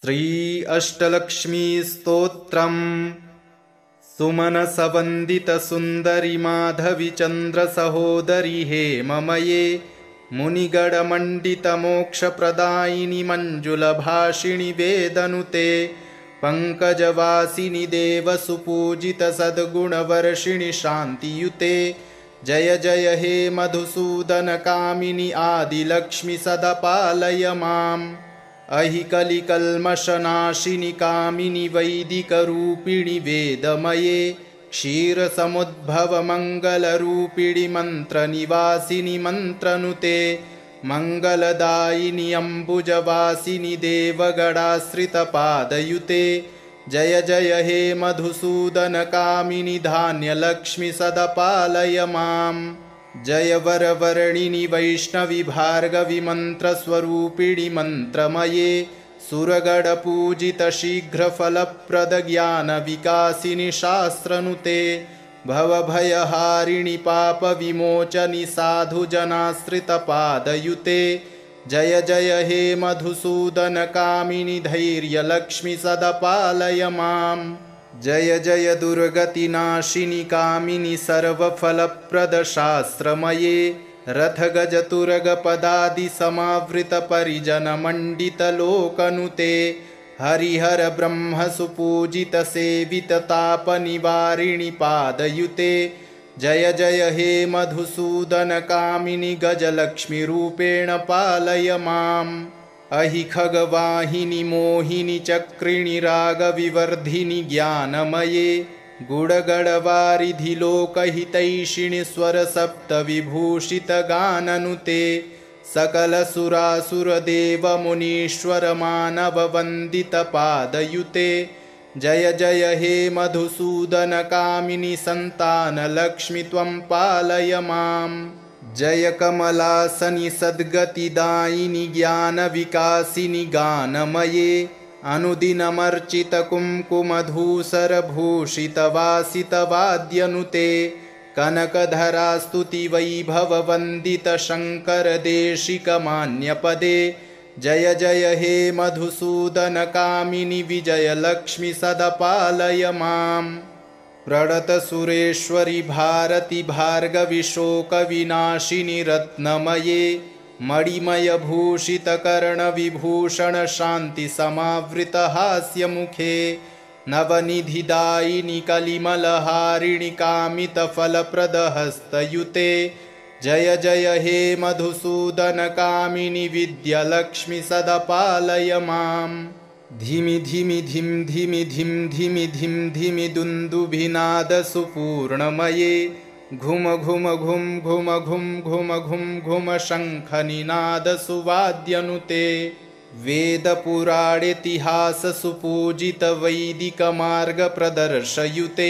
श्री अष्टलक्ष्मी स्तोत्रम् सुमनसवन्दित सुन्दरि माधवी चन्द्र सहोदरी हेममये मुनिगणमण्डित मोक्षप्रदायिनि मञ्जुलभाषिणि वेदनुते पंकजवासिनि देवसुपूजित सद्गुणवर्षिणि शान्तियुते जय जय हे मधुसूदन कामिनि आदिलक्ष्मि सदा पालय माम् अहि कलिकल्मषनाशिनि कामिनि वैदिकरूपिणि वेदमये क्षीरसमुद्भव मङ्गलरूपिणि मन्त्रनिवासिनि मन्त्रनुते मङ्गलदायिनि अम्बुजवासिनि देवगणाश्रितपादयुते जय जय हे मधुसूदन कामिनि धान्यलक्ष्मि सदा पालय माम् जय वरवर्णिनि वैष्णवि भार्गवि मन्त्रस्वरूपिणि मन्त्रमये सुरगणपूजित शीघ्रफलप्रद ज्ञानविकासिनि शास्त्रनुते भवभयहारिणि पापविमोचनि साधुजनाश्रितपादयुते जय जय हे मधुसूदन कामिनि धैर्यलक्ष्मि सदा पालय माम् जय जय दुर्गतिनाशिनि कामिनि सर्वफलप्रद शास्त्रमये रथगजतुरगपदादि समावृत परिजनमण्डित लोकनुते हरिहर ब्रह्म सुपूजित सेवित तापनिवारिणि पादयुते जय जय हे मधुसूदन कामिनि गजलक्ष्मी रूपेण पालय माम् अहि खगवाहिनि मोहिनि चक्रिणि रागविवर्धिनि ज्ञानमये गुणगणवारिधि लोकहितैषिणि स्वरसप्तविभूषित गाननुते सकलसुरासुरदेव मुनीश्वर मानव वन्दित पादयुते जय जय हे मधुसूदन कामिनि सन्तानलक्ष्मि त्वं पालय माम् जय कमलासनि सद्गतिदायिनि ज्ञानविकासिनि गानमये अनुदिनमर्चित कुङ्कुमधूसरभूषित वासितवाद्यनुते कनकधरास्तुति वैभववन्दित शङ्करदेशिकमान्यपदे जय जय हे मधुसूदन कामिनि विजयलक्ष्मि सदा पालय माम् प्रणतसुरेश्वरि भारति भार्गवि शोकविनाशिनि रत्नमये मणिमयभूषित कर्णविभूषण शान्ति समावृत हास्यमुखे नवनिधिदायिनि कलिमलहारिणि कामितफलप्रदहस्तयुते जय जय हे मधुसूदन कामिनि विद्यालक्ष्मि सदा पालय माम् धिमि धिमि धिं धिमि धिं धिमि धिं धिमि दुन्दुभिनादसुपूर्णमये घुम घुम घुम घुम घुम घुम घुम घुम शङ्खनिनादसुवाद्यनुते वेदपुराणेतिहाससुपूजित वैदिकमार्गप्रदर्शयुते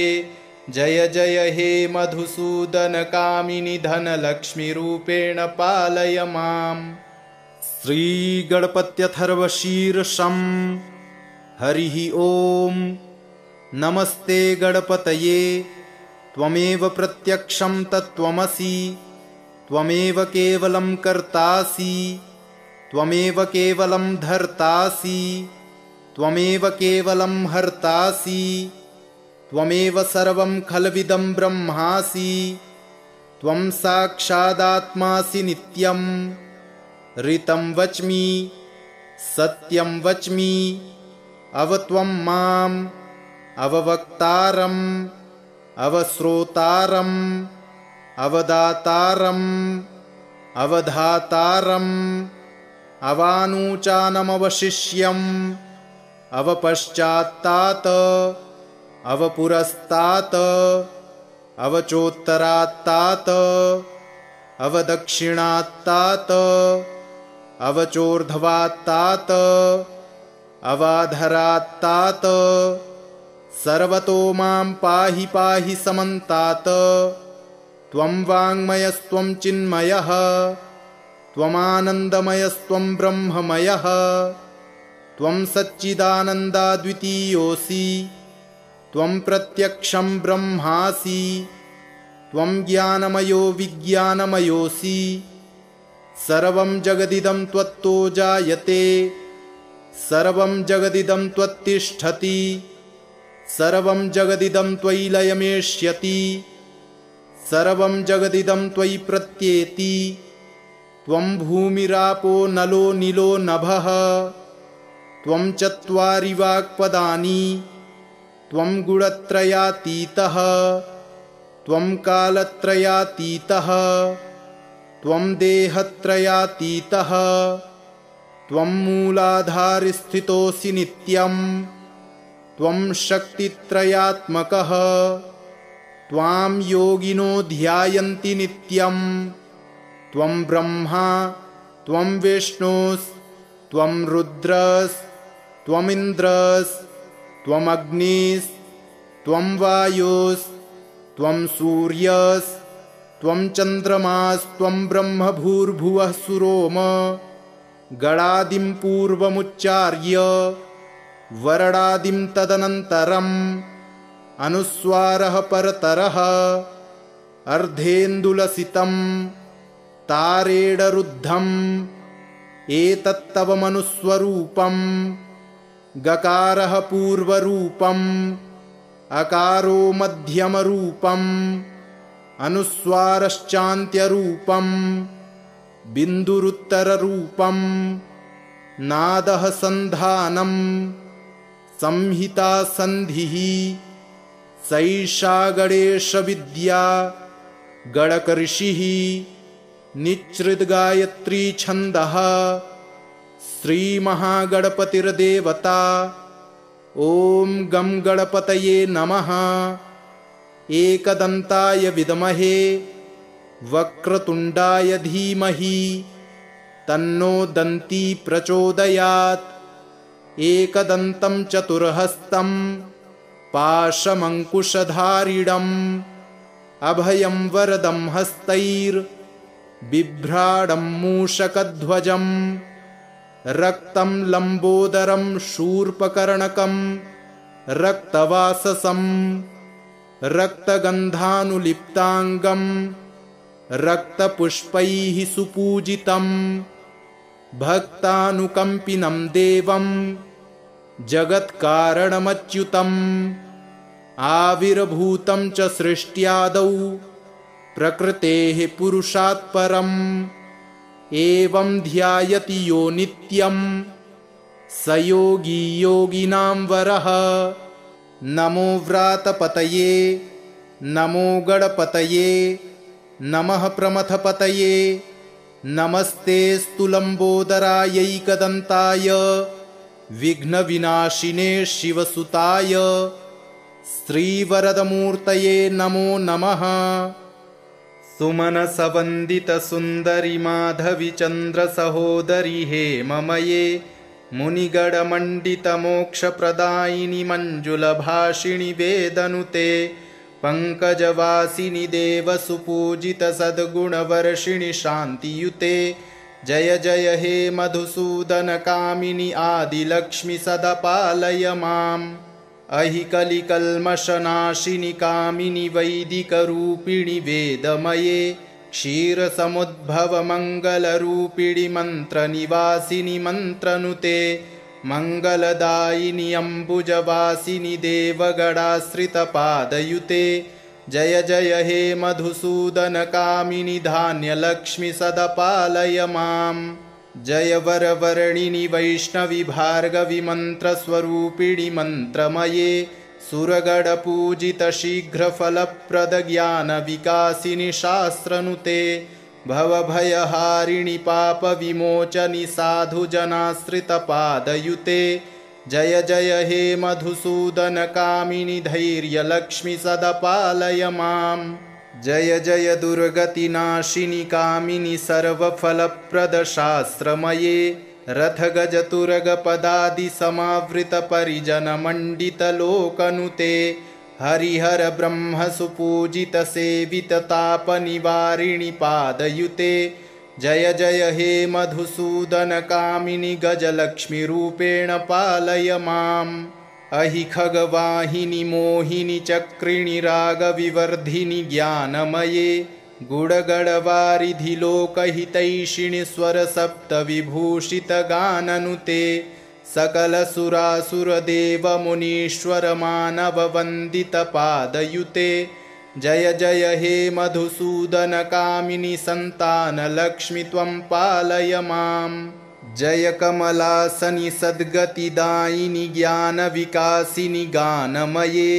जय जय हे मधुसूदन कामिनि धनलक्ष्मी रूपेण पालय माम् श्रीगणपत्यथर्वशीर्षम् हरिः ॐ नमस्ते गणपतये त्वमेव प्रत्यक्षं तत्त्वमसि त्वमेव केवलं कर्तासि त्वमेव केवलं धर्तासि त्वमेव केवलं हर्तासि त्वमेव सर्वं खल्विदं ब्रह्मासि त्वं साक्षादात्मासि नित्यं ऋतं वच्मि सत्यं वच्मि अवत्वं माम् अववक्तारम् अवश्रोतारम् अवदातारम् अवधातारम् अवानूचानमवशिष्यम् अवपश्चात्तात् अवपुरस्तात् अवचोत्तरात्तात् अवदक्षिणात्तात् अवचोर्ध्वात्तात् अवाधरात्तात् सर्वतो मां पाहि पाहि समन्तात् त्वं वाङ्मयस्त्वं चिन्मयः त्वमानन्दमयस्त्वं ब्रह्ममयः त्वं सच्चिदानन्दाद्वितीयोऽसि त्वं प्रत्यक्षं ब्रह्मासि त्वं ज्ञानमयो विज्ञानमयोऽसि सर्वं जगदिदं त्वत्तो जायते सर्वं जगदिदं त्वत्तिष्ठति सर्वं जगदिदं त्वयि लयमेष्यति सर्वं जगदिदं त्वयि प्रत्येति त्वं भूमिरापो नलो नीलो नभः त्वं चत्वारि वाक्पदानि त्वं गुणत्रयातीतः त्वं कालत्रयातीतः त्वं देहत्रयातीतः त्वं मूलाधारस्थितोऽसि नित्यं त्वं शक्तित्रयात्मकः त्वां योगिनो ध्यायन्ति नित्यं त्वं ब्रह्मा त्वं विष्णुस्त्वं रुद्रस्त्वमिन्द्रस्त्वम् अग्निस्त्वं वायुस्त्वं सूर्यस्त्वं चन्द्रमास्त्वं ब्रह्म भूर्भुवः सुरोम गणादिं पूर्वमुच्चार्य वरणादिं तदनन्तरम् अनुस्वारः परतरः अर्धेन्दुलसितं तारेणरुद्धम् एतत्तव मनुस्वरूपं गकारः पूर्वरूपम् अकारो मध्यमरूपम् अनुस्वारश्चान्त्यरूपम् बिन्दुरुत्तररूपं नादः सन्धानं संहिता सन्धिः सैषा गणेशविद्या गणकऋषिः निच्छृद्गायत्री छन्दः श्रीमहागणपतिर्देवता ॐ गं गणपतये नमः। एकदन्ताय विद्महे वक्रतुण्डाय धीमहि तन्नो दन्ती प्रचोदयात्। एकदन्तं चतुर्हस्तं पाशमङ्कुशधारिणम् अभयं वरदं हस्तैर्बिभ्राणं मूषकध्वजम् रक्तं लम्बोदरं शूर्पकर्णकं रक्तवाससं रक्तगन्धानुलिप्ताङ्गम् रक्तपुष्पैः सुपूजितं भक्तानुकम्पिनं देवं जगत्कारणमच्युतम् आविर्भूतं च सृष्ट्यादौ प्रकृतेः पुरुषात् परम् एवं ध्यायति यो नित्यं स योगी योगिनां वरः। नमो व्रातपतये नमो गणपतये नमः प्रमथपतये नमस्तेऽस्तु लम्बोदरायैकदन्ताय विघ्नविनाशिने शिवसुताय श्रीवरदमूर्तये नमो नमः। सुमनसवन्दितसुन्दरि माधवि चन्द्रसहोदरि हेममये मुनिगणमण्डितमोक्षप्रदायिनि मञ्जुलभाषिणि वेदनुते पङ्कजवासिनि देवसुपूजितसद्गुणवर्षिणि शान्तियुते जय जय हे मधुसूदनकामिनि आदिलक्ष्मि सदा पालय माम्। अहि कलिकल्मषनाशिनि कामिनि वैदिकरूपिणि वेदमये क्षीरसमुद्भवमङ्गलरूपिणि मन्त्रनिवासिनि मन्त्रनुते मङ्गलदायिनि अम्बुजवासिनि देवगणाश्रितपादयुते जय जय हे मधुसूदनकामिनि धान्यलक्ष्मि सदा पालय माम्। जय वरवर्णिनि वैष्णवि भार्गवि मन्त्रस्वरूपिणि मन्त्रमये सुरगणपूजितशीघ्रफलप्रदज्ञानविकासिनि शास्त्रनुते भवभयहारिणि पापविमोचनि साधुजनाश्रितपादयुते जय जय हे मधुसूदनकामिनि धैर्यलक्ष्मि सदा पालय माम्। जय जय दुर्गतिनाशिनि कामिनि सर्वफलप्रदशास्त्रमये रथगजतुरगपदादिसमावृतपरिजनमण्डितलोकनुते हरिहर ब्रह्मसुपूजितसेविततापनिवारिणि पादयुते जय जय हे मधुसूदनकामिनि गजलक्ष्मीरूपेण पालय माम्। अहि खगवाहिनि मोहिनि चक्रिणि रागविवर्धिनि ज्ञानमये गुणगणवारिधि लोकहितैषिणि स्वरसप्तविभूषितगाननुते सकलसुरासुरदेवमुनीश्वरमानववन्दितपादयुते जय जय हे मधुसूदनकामिनि सन्तानलक्ष्मि त्वं पालय माम्। जय कमलासनि सद्गतिदायिनि ज्ञानविकासिनि गानमये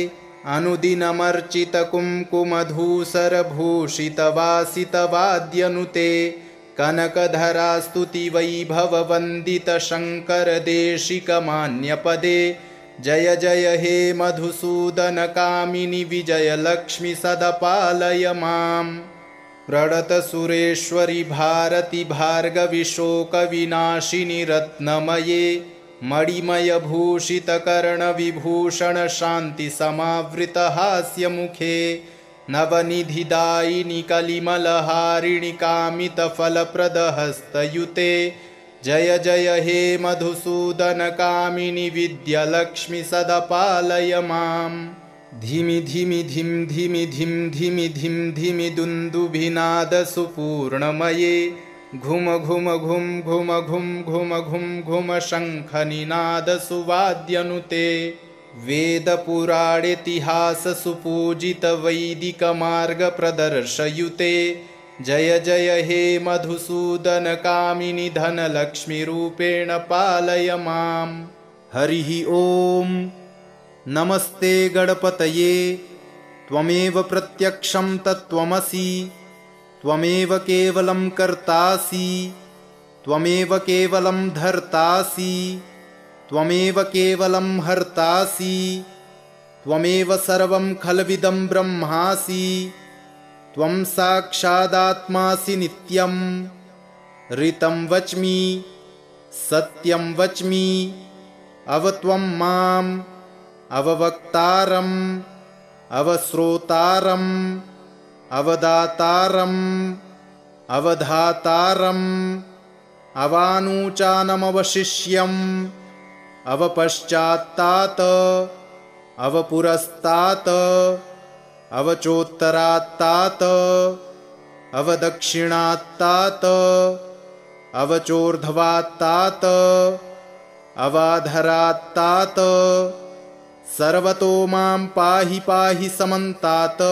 अनुदिनमर्चितकुङ्कुमधूसरभूषितवासितवाद्यनुते कनकधरास्तुतिवैभववन्दितशङ्करदेशिकमान्यपदे जय जय हे मधुसूदनकामिनि विजयलक्ष्मि सदपालय माम्। प्रणतसुरेश्वरि भारति भार्गवि शोकविनाशिनि रत्नमये मणिमयभूषितकर्णविभूषणशान्तिसमावृतहास्यमुखे नवनिधिदायिनि कलिमलहारिणि कामितफलप्रदहस्तयुते जय जय हे मधुसूदनकामिनि विद्यालक्ष्मि सदपालय माम्। धिमि धिमि धिं धिमि धिं धिमि धिं धिमि दुन्दुभिनादसुपूर्णमये घुम घुम घुं घुम घुं घुम घुं घुम शङ्खनिनादसुवाद्यनुते वेदपुराणेतिहाससुपूजितवैदिकमार्गप्रदर्शयुते जय जय हे मधुसूदनकामिनि धनलक्ष्मीरूपेण पालय माम्। हरिः ॐ नमस्ते गणपतये त्वमेव प्रत्यक्षं तत्त्वमसि त्वमेव केवलं कर्तासि त्वमेव केवलं धर्तासि त्वमेव केवलं हर्तासि त्वमेव सर्वं खल्विदं ब्रह्मासि त्वं साक्षादात्मासि नित्यं ऋतं वच्मि सत्यं वच्मि अवत्वं माम् अववक्तारम् अवश्रोतारम् अवदातारम् अवधातारम् अवानूचानमवशिष्यम् अवपश्चात्तात् अवपुरस्तात् अवचोत्तरात्तात् अवदक्षिणात्तात् अवचोर्ध्वात्तात् अवाधरात्तात् सर्वतो मां पाहि पाहि समन्तात्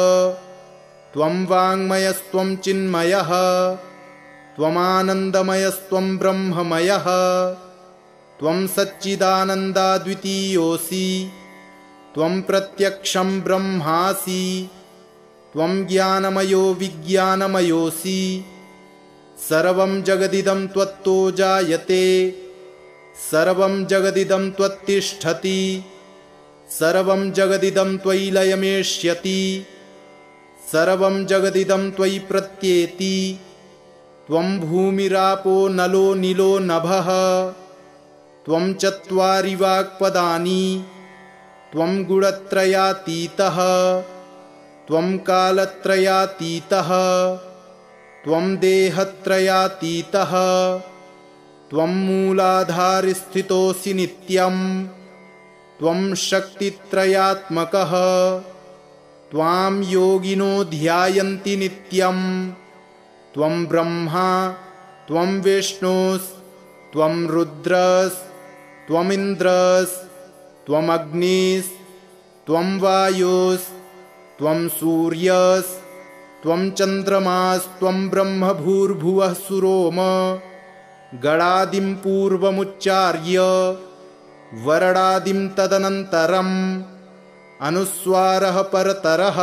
त्वं वाङ्मयस्त्वं चिन्मयः त्वमानन्दमयस्त्वं ब्रह्ममयः त्वं सच्चिदानन्दाद्वितीयोऽसि त्वं प्रत्यक्षं ब्रह्मासि त्वं ज्ञानमयो विज्ञानमयोऽसि सर्वं जगदिदं त्वत्तो जायते सर्वं जगदिदं त्वत्तिष्ठति सर्वं जगदिदं त्वयि लयमेष्यति सर्वं जगदिदं त्वयि प्रत्येति त्वं भूमिरापो नलो नीलो नभः त्वं चत्वारि वाक्पदानि त्वं गुणत्रयातीतः त्वं कालत्रयातीतः त्वं देहत्रयातीतः त्वं मूलाधारस्थितोऽसि नित्यं त्वं शक्तित्रयात्मकः त्वां योगिनो ध्यायन्ति नित्यं त्वं ब्रह्मा त्वं विष्णुस्त्वं रुद्रस्त्वमिन्द्रस्त्वम् अग्निस्त्वं वायुस्त्वं सूर्यस्त्वं चन्द्रमास्त्वं ब्रह्म भूर्भुवः सुरोम गणादिं पूर्वमुच्चार्य वरणादिं तदनन्तरम् अनुस्वारः परतरः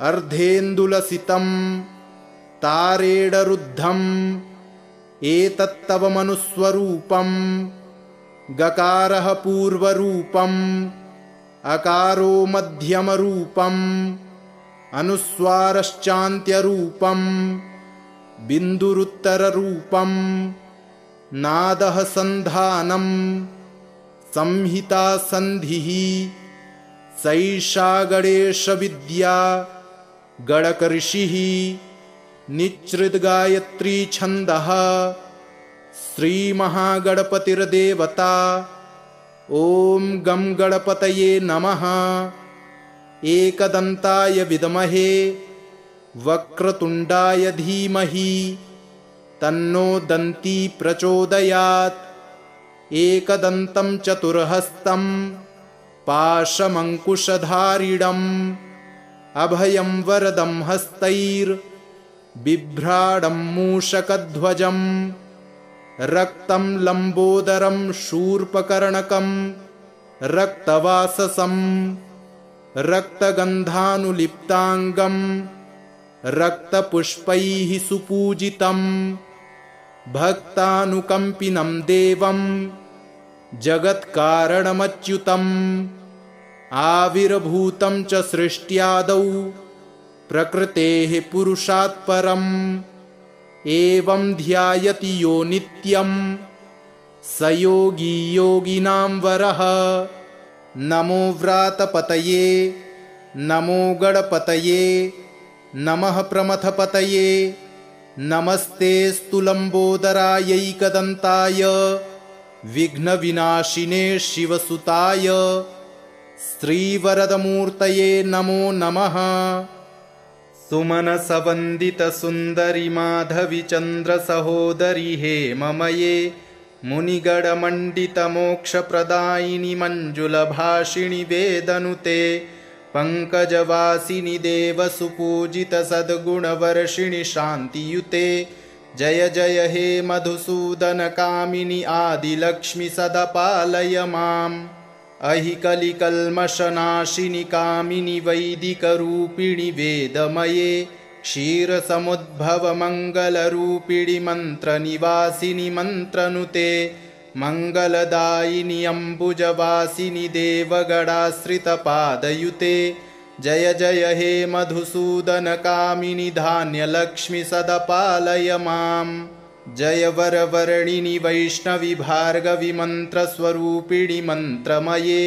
अर्धेन्दुलसितं तारेणरुद्धम् एतत्तव मनुस्वरूपं गकारः पूर्वरूपम् अकारो मध्यमरूपम् अनुस्वारश्चान्त्यरूपम् बिन्दुरुत्तररूपम् नादः सन्धानम् संहिता सन्धिः सैषा गणेशविद्या गणकऋषिः निच्छृद्गायत्री छन्दः श्रीमहागणपतिर्देवता ॐ गं गणपतये नमः। एकदन्ताय विद्महे वक्रतुण्डाय धीमहि तन्नो दन्ती प्रचोदयात्। एकदन्तं चतुर्हस्तं पाशमङ्कुशधारिणम् अभयं वरदं हस्तैर्बिभ्राडं मूषकध्वजं रक्तं लम्बोदरं शूर्पकर्णकं रक्तवाससं रक्तगन्धानुलिप्ताङ्गं रक्तपुष्पैः सुपूजितं भक्तानुकम्पिनं देवं जगत्कारणमच्युतम् आविर्भूतं च सृष्ट्यादौ प्रकृतेः पुरुषात् परम् एवं ध्यायति यो नित्यं स योगी योगिनां वरः। नमो व्रातपतये नमो गणपतये नमः प्रमथपतये नमस्तेऽस्तु लम्बोदरायैकदन्ताय विघ्नविनाशिने शिवसुताय श्रीवरदमूर्तये नमो नमः। सुमनसवन्दितसुन्दरि माधवि चन्द्रसहोदरि हेममये मुनिगणमण्डितमोक्षप्रदायिनि मञ्जुलभाषिणि वेदनुते पङ्कजवासिनि देवसुपूजितसद्गुणवर्षिणि शान्तियुते जय जय हे मधुसूदनकामिनि आदिलक्ष्मि सदा पालय माम् अहिकलिकल्मषनाशिनि कामिनि वैदिकरूपिणि वेदमये क्षीरसमुद्भवमङ्गलरूपिणि मन्त्रनिवासिनि मन्त्रनुते मङ्गलदायिनि अम्बुजवासिनि देवगणाश्रितपादयुते जय जय हे मधुसूदनकामिनि धान्यलक्ष्मि सदा पालय माम् जय वरवर्णिनि वैष्णवि भार्गवि मन्त्रस्वरूपिणि मन्त्रमये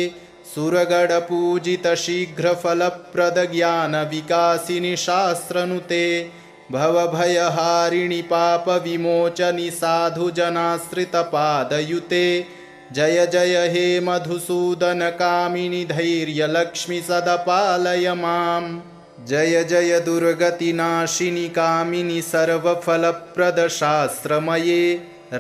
सुरगणपूजित शीघ्रफलप्रदज्ञानविकासिनि शास्त्रनुते भवभयहारिणि पापविमोचनि साधुजनाश्रितपादयुते जय जय हे मधुसूदनकामिनि धैर्यलक्ष्मि सदा पालय माम् जय जय दुर्गतिनाशिनि कामिनि सर्वफलप्रदशास्त्रमये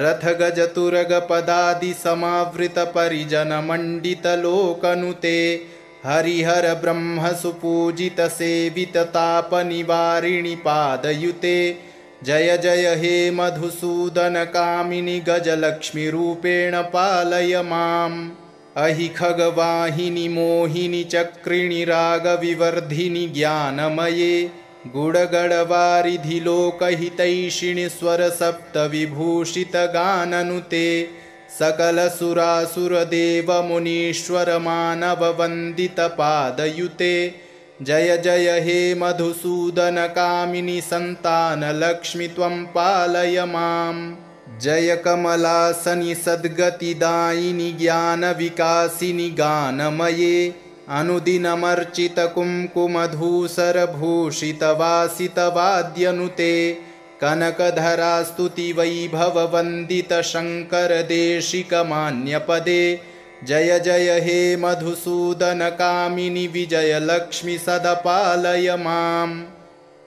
रथगजतुरगपदादिसमावृतपरिजनमण्डितलोकनुते हरिहर ब्रह्मसुपूजितसेविततापनिवारिणि पादयुते जय जय हे मधुसूदनकामिनि गजलक्ष्मीरूपेण पालय माम् अहि खगवाहिनि मोहिनि चक्रिणि रागविवर्धिनि ज्ञानमये गुणगणवारिधि लोकहितैषिणि स्वरसप्तविभूषितगाननुते सकलसुरासुरदेवमुनीश्वरमानववन्दितपादयुते जय जय हे मधुसूदनकामिनि सन्तानलक्ष्मि त्वं पालय माम् जय कमलासनि सद्गतिदायिनि ज्ञानविकासिनि गानमये अनुदिनमर्चितकुङ्कुमधूसरभूषितवासितवाद्यनुते कनकधरास्तुतिवैभववन्दितशङ्करदेशिकमान्यपदे जय जय हे मधुसूदनकामिनि विजयलक्ष्मि सदा पालय माम्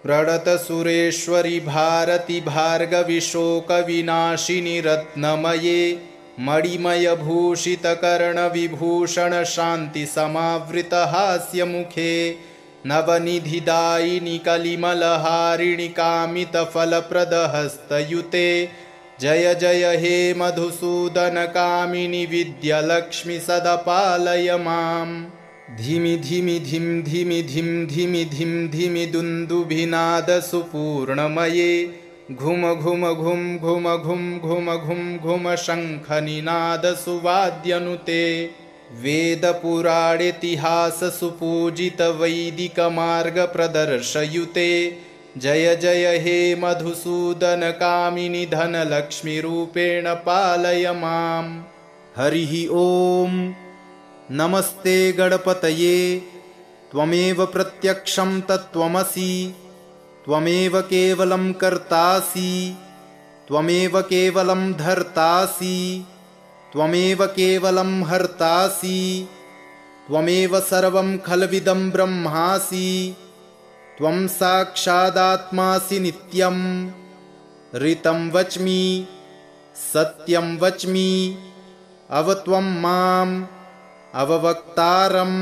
प्रणतसुरेश्वरि भारति भार्गवि शोकविनाशिनि रत्नमये मणिमयभूषितकर्णविभूषणशान्तिसमावृतहास्यमुखे नवनिधिदायिनि कलिमलहारिणि कामितफलप्रदहस्तयुते जय जय हे मधुसूदनकामिनि विद्यालक्ष्मि सदा पालय माम् धिमि धिमि धिं धिमि धिं धिमि धिं धिमि दुन्दुभिनादसुपूर्णमये घुम घुम घुं घुम घुं घुम घुं घुम शङ्खनिनादसुवाद्यनुते वेदपुराणेतिहाससुपूजितवैदिकमार्गप्रदर्शयुते जय जय हे मधुसूदनकामिनि धनलक्ष्मीरूपेण पालय माम् हरिः ॐ नमस्ते गणपतये त्वमेव प्रत्यक्षं तत्त्वमसि त्वमेव केवलं कर्तासि त्वमेव केवलं धर्तासि त्वमेव केवलं हर्तासि त्वमेव सर्वं खल्विदं ब्रह्मासि त्वं साक्षादात्मासि नित्यं ऋतं वच्मि सत्यं वच्मि अवत्वं माम् अववक्तारम्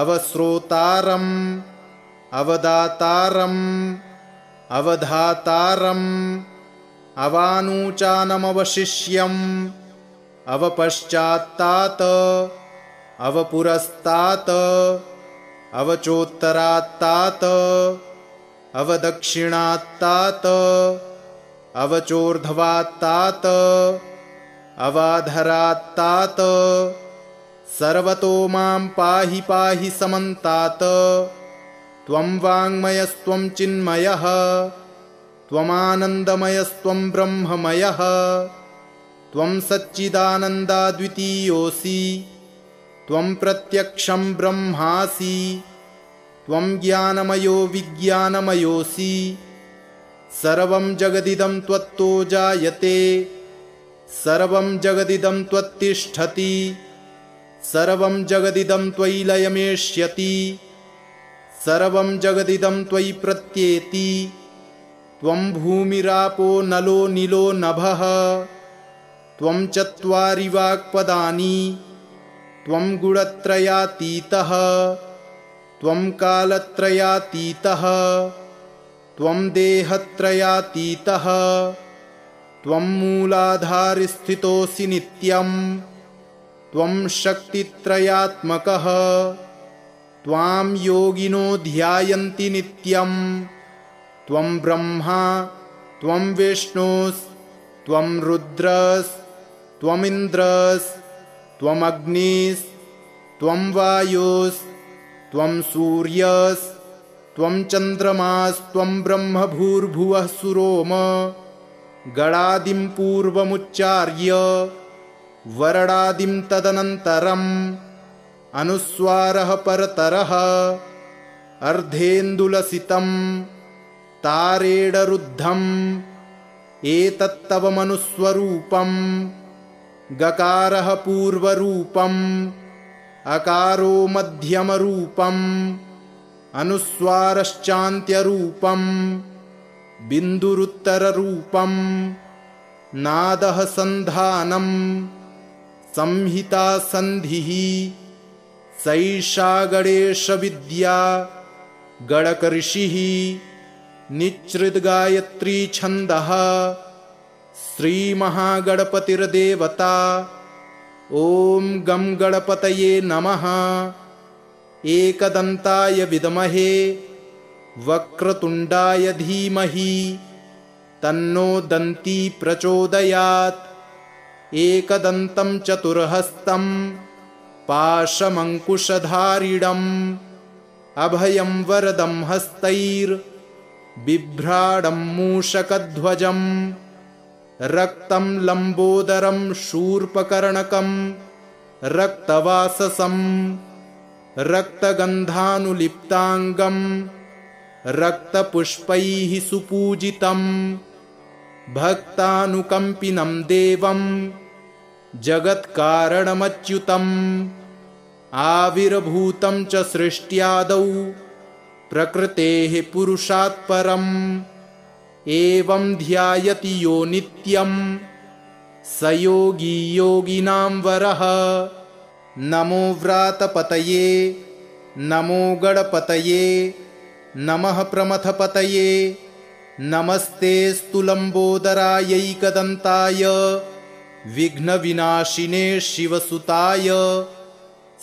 अवश्रोतारम् अवदातारम् अवधातारम् अवानूचानमवशिष्यम् अवपश्चात्तात् अवपुरस्तात् अवचोत्तरात्तात् अवदक्षिणात्तात् अवचोर्ध्वात्तात् अवाधरात्तात् सर्वतो मां पाहि पाहि समन्तात्। त्वं वाङ्मयस्त्वं चिन्मयः त्वमानन्दमयस्त्वं ब्रह्ममयः त्वं सच्चिदानन्दाद्वितीयोऽसि त्वं प्रत्यक्षं ब्रह्मासि त्वं ज्ञानमयो विज्ञानमयोऽसि। सर्वं जगदिदं त्वत्तो जायते सर्वं जगदिदं त्वत्तिष्ठति सर्वं जगदिदं त्वयि लयमेष्यति सर्वं जगदिदं त्वयि प्रत्येति। त्वं भूमिरापो नलो नीलो नभः त्वं चत्वारि वाक्पदानि त्वं गुणत्रयातीतः त्वं कालत्रयातीतः त्वं देहत्रयातीतः त्वं मूलाधारस्थितोऽसि नित्यं त्वं शक्तित्रयात्मकः त्वां योगिनो ध्यायन्ति नित्यं। त्वं ब्रह्मा त्वं विष्णुस्त्वं रुद्रस्त्वमिन्द्रस्त्वम् अग्निस्त्वं वायुस्त्वं सूर्यस्त्वं चन्द्रमास्त्वं ब्रह्म भूर्भुवः सुरोम गणादिं पूर्वमुच्चार्य वरणादिं तदनन्तरम् अनुस्वारः परतरः अर्धेन्दुलसितं तारेणरुद्धम् एतत्तव मनुस्वरूपं गकारः पूर्वरूपम् अकारो मध्यमरूपम् अनुस्वारश्चान्त्यरूपम् बिन्दुरुत्तररूपम् नादः सन्धानम् संहिता सन्धिः सैषा गणेशविद्या गणकऋषिः निच्छृद्गायत्री छन्दः श्रीमहागणपतिर्देवता। ॐ गं गणपतये नमः। एकदन्ताय विद्महे वक्रतुण्डाय धीमहि तन्नो दन्ती प्रचोदयात्। एकदन्तं चतुर्हस्तं पाशमङ्कुशधारिणम् अभयं वरदं हस्तैर्बिभ्राणं मूषकध्वजम् रक्तं लम्बोदरं शूर्पकर्णकं रक्तवाससं रक्तगन्धानुलिप्ताङ्गं रक्तपुष्पैः सुपूजितं भक्तानुकम्पिनं देवं जगत्कारणमच्युतम् आविर्भूतं च सृष्ट्यादौ प्रकृतेः पुरुषात् परम् एवं ध्यायति यो नित्यं स योगी योगिनां वरः। नमो व्रातपतये नमो गणपतये नमः प्रमथपतये नमस्तेऽस्तु लम्बोदरायैकदन्ताय विघ्नविनाशिने शिवसुताय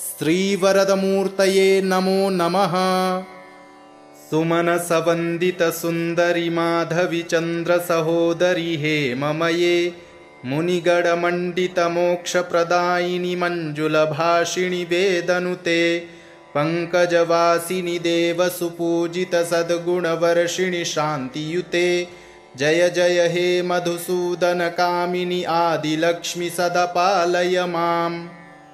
श्रीवरदमूर्तये नमो नमः। सुमनसवन्दितसुन्दरि माधवि चन्द्रसहोदरि हेममये मुनिगणमण्डितमोक्षप्रदायिनि मञ्जुलभाषिणि वेदनुते पङ्कजवासिनि देवसुपूजितसद्गुणवर्षिणि शान्तियुते। जय जय हे मधुसूदनकामिनि आदिलक्ष्मि सदा पालय माम्।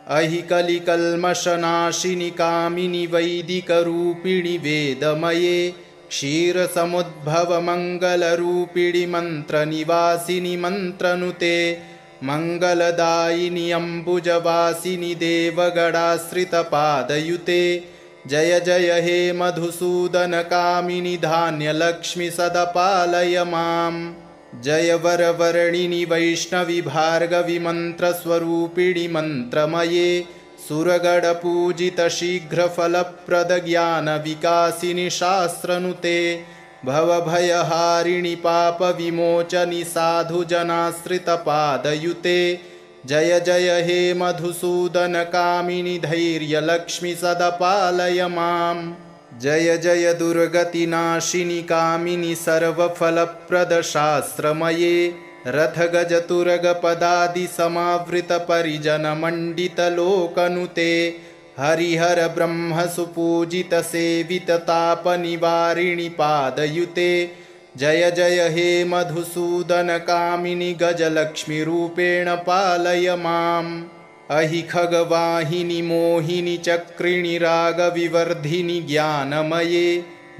अहि कलिकल्मषनाशिनि कामिनि वैदिकरूपिणि वेदमये क्षीरसमुद्भवमङ्गलरूपिणि मन्त्रनिवासिनि मन्त्रनुते मङ्गलदायिनि अम्बुजवासिनि देवगणाश्रितपादयुते। जय जय हे मधुसूदनकामिनि धान्यलक्ष्मि सदा पालय माम्। जय वरवर्णिनि वैष्णवि भार्गवि मन्त्रस्वरूपिणि मन्त्रमये सुरगणपूजितशीघ्रफलप्रदज्ञानविकासिनि शास्त्रनुते भवभयहारिणि पापविमोचनि साधुजनाश्रितपादयुते जय जय हे मधुसूदनकामिनि धैर्यलक्ष्मि सदपालय माम् जय जय दुर्गतिनाशिनि कामिनि सर्वफलप्रदशास्त्रमये रथगजतुरगपदादिसमावृतपरिजनमण्डितलोकनुते हरिहर ब्रह्मसुपूजितसेविततापनिवारिणि पादयुते जय जय हे मधुसूदनकामिनि गजलक्ष्मीरूपेण पालय माम् अहि खगवाहिनि मोहिनि चक्रिणि रागविवर्धिनि ज्ञानमये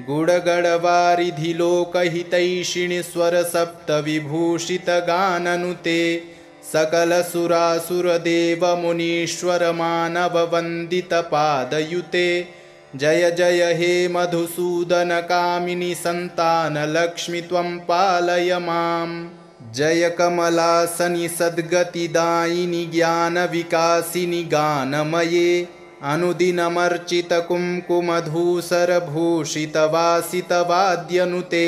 गुडगडवारिधि लोकहितैषिणि स्वरसप्तविभूषितगाननुते सकलसुरासुरदेवमुनीश्वरमानववन्दितपादयुते जय जय हे मधुसूदनकामिनि सन्तानलक्ष्मि त्वं पालय माम् जय कमलासनि सद्गतिदायिनि ज्ञानविकासिनि गानमये अनुदिनमर्चितकुङ्कुमधूसरभूषितवासितवाद्यनुते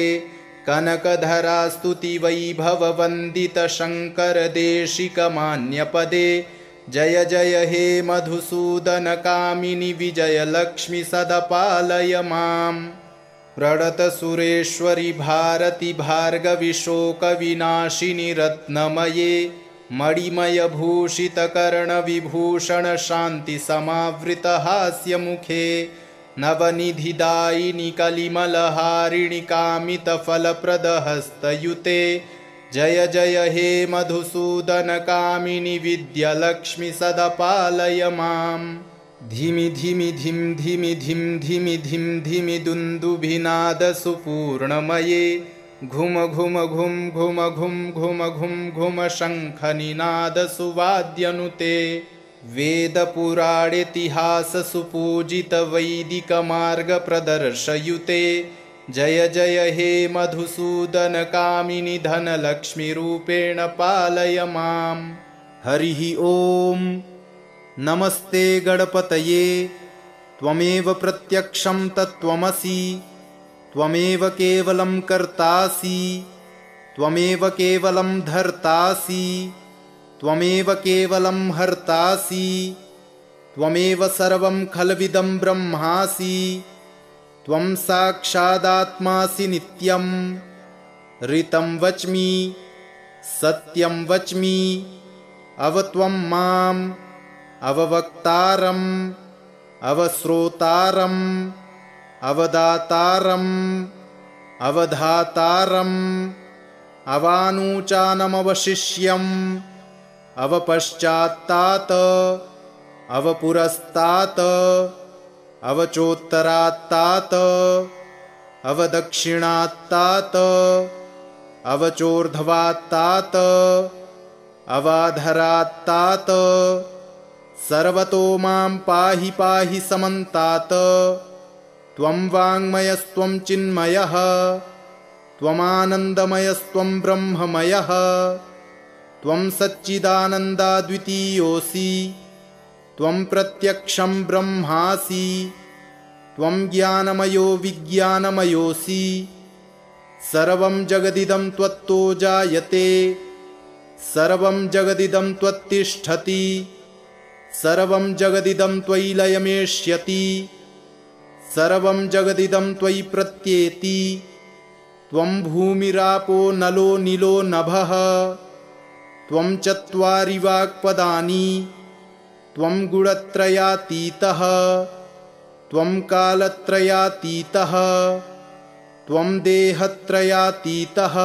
कनकधरास्तुतिवैभववन्दितशङ्करदेशिकमान्यपदे जय जय हे मधुसूदनकामिनि विजयलक्ष्मि सदपालय माम् प्रणतसुरेश्वरि भारति भार्गवि शोकविनाशिनि रत्नमये मणिमयभूषितकर्णविभूषणशान्तिसमावृतहास्यमुखे नवनिधिदायिनि कलिमलहारिणि कामितफलप्रदहस्तयुते जय जय हे मधुसूदनकामिनि विद्यालक्ष्मि सदपालय माम् धिमि धिमि धिं धिमि धिं धिमि धिं धिमि दुन्दुभिनादसुपूर्णमये घुम घुम घुं घुम घुं घुम घुं घुम शङ्खनिनादसुवाद्यनुते वेदपुराणेतिहाससुपूजितवैदिकमार्गप्रदर्शयुते जय जय हे मधुसूदनकामिनि धनलक्ष्मीरूपेण पालय माम् हरिः ॐ नमस्ते गणपतये त्वमेव प्रत्यक्षं तत्त्वमसि त्वमेव केवलं कर्तासि त्वमेव केवलं धर्तासि त्वमेव केवलं हर्तासि त्वमेव सर्वं खल्विदं ब्रह्मासि त्वं साक्षादात्मासि नित्यं ऋतं वच्मि सत्यं वच्मि अवत्वं माम् अववक्तारम् अवश्रोतारम् अवदातारम् अवधातारम् अवानूचानमवशिष्यम् अवपश्चात्तात् अवपुरस्तात् अवचोत्तरात्तात् अवदक्षिणात्तात् अवचोर्ध्वात्तात् अवाधरात्तात् सर्वतो मां पाहि पाहि समन्तात् त्वं वाङ्मयस्त्वं चिन्मयः त्वमानन्दमयस्त्वं ब्रह्ममयः त्वं सच्चिदानन्दाद्वितीयोऽसि त्वं प्रत्यक्षं ब्रह्मासि त्वं ज्ञानमयो विज्ञानमयोऽसि सर्वं जगदिदं त्वत्तो जायते सर्वं जगदिदं त्वत्तिष्ठति सर्वं जगदिदं त्वयि लयमेष्यति सर्वं जगदिदं त्वयि प्रत्येति त्वं भूमिरापो नलो नीलो नभः त्वं चत्वारि वाक्पदानि त्वं गुणत्रयातीतः त्वं कालत्रयातीतः त्वं देहत्रयातीतः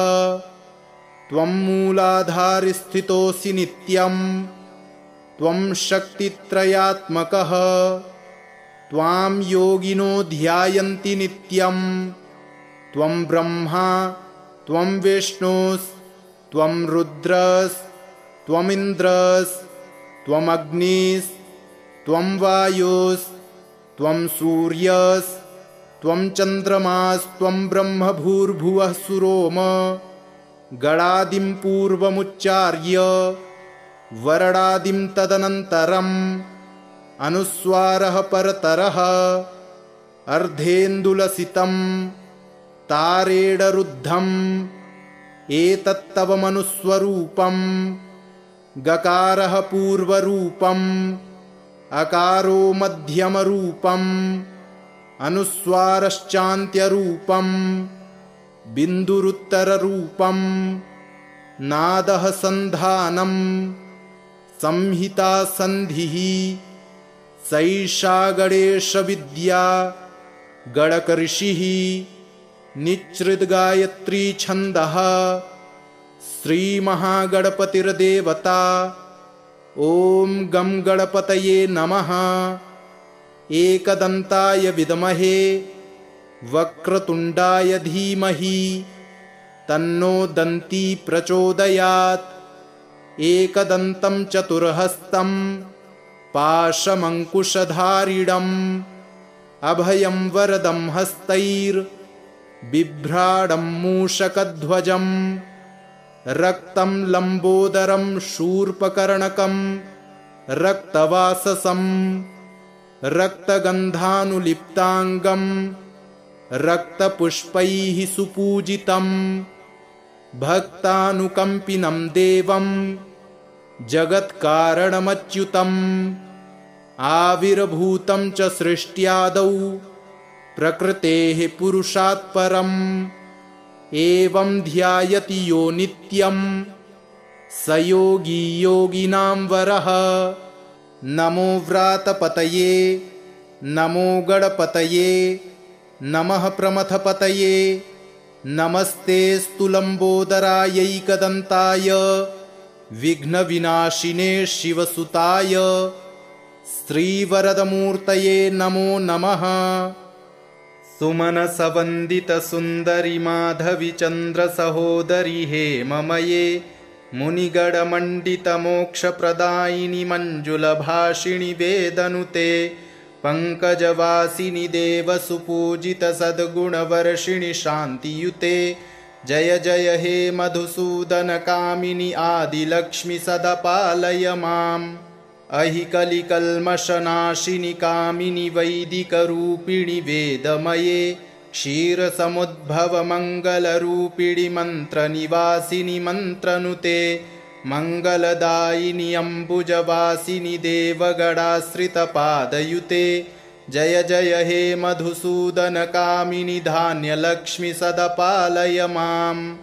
त्वं मूलाधारस्थितोऽसि नित्यम् त्वं शक्तित्रयात्मकः त्वां योगिनो ध्यायन्ति नित्यं त्वं ब्रह्मा त्वं विष्णुस्त्वं रुद्रस्त्वमिन्द्रस्त्वमग्निस्त्वं वायुस्त्वं सूर्यस्त्वं चन्द्रमास्त्वं ब्रह्म भूर्भुवः सुरोम गणादिं पूर्वमुच्चार्य वरणादिं तदनन्तरम् अनुस्वारः परतरः अर्धेन्दुलसितं तारेडरुद्धम् एतत्तवमनुस्वरूपम् गकारः पूर्वरूपम् अकारो मध्यमरूपम् अनुस्वारश्चान्त्यरूपम् बिन्दुरुत्तररूपम् नादः सन्धानम् संहिता सन्धिः सैषा गणेशविद्या गणकऋषिः निच्छृद्गायत्री छन्दः श्रीमहागणपतिर्देवता। ॐ गं गणपतये नमः। एकदन्ताय विद्महे वक्रतुण्डाय धीमहि तन्नो दन्ती प्रचोदयात्। एकदन्तं चतुर्हस्तं पाशमङ्कुशधारिणम् अभयं वरदं हस्तैर्बिभ्राडं मूषकध्वजं रक्तं लम्बोदरं शूर्पकर्णकं रक्तवाससं रक्तगन्धानुलिप्ताङ्गं रक्तपुष्पैः सुपूजितं भक्तानुकम्पिनं देवं जगत्कारणमच्युतम् आविर्भूतं च सृष्ट्यादौ प्रकृतेः पुरुषात् परम् एवं ध्यायति यो नित्यं स योगी योगिनां वरः। नमो व्रातपतये नमो गणपतये नमः प्रमथपतये नमस्ते स्तुलम्बोदरायैकदन्ताय विघ्नविनाशिने शिवसुताय श्रीवरदमूर्तये नमो नमः। सुमनसवन्दितसुन्दरि माधवि चन्द्रसहोदरि हेममये मुनिगणमण्डितमोक्षप्रदायिनि मञ्जुलभाषिणि वेदनुते पङ्कजवासिनि देवसुपूजितसद्गुणवर्षिणि शान्तियुते। जय जय हे मधुसूदनकामिनि आदिलक्ष्मि सदा पालय माम्। अहि कलिकल्मषनाशिनि कामिनि वैदिकरूपिणि वेदमये क्षीरसमुद्भवमङ्गलरूपिणि मन्त्रनिवासिनि मन्त्रनुते मङ्गलदायिनि अम्बुजवासिनि देवगणाश्रितपादयुते। जय जय हे मधुसूदनकामिनि धान्यलक्ष्मि सदा पालय माम्।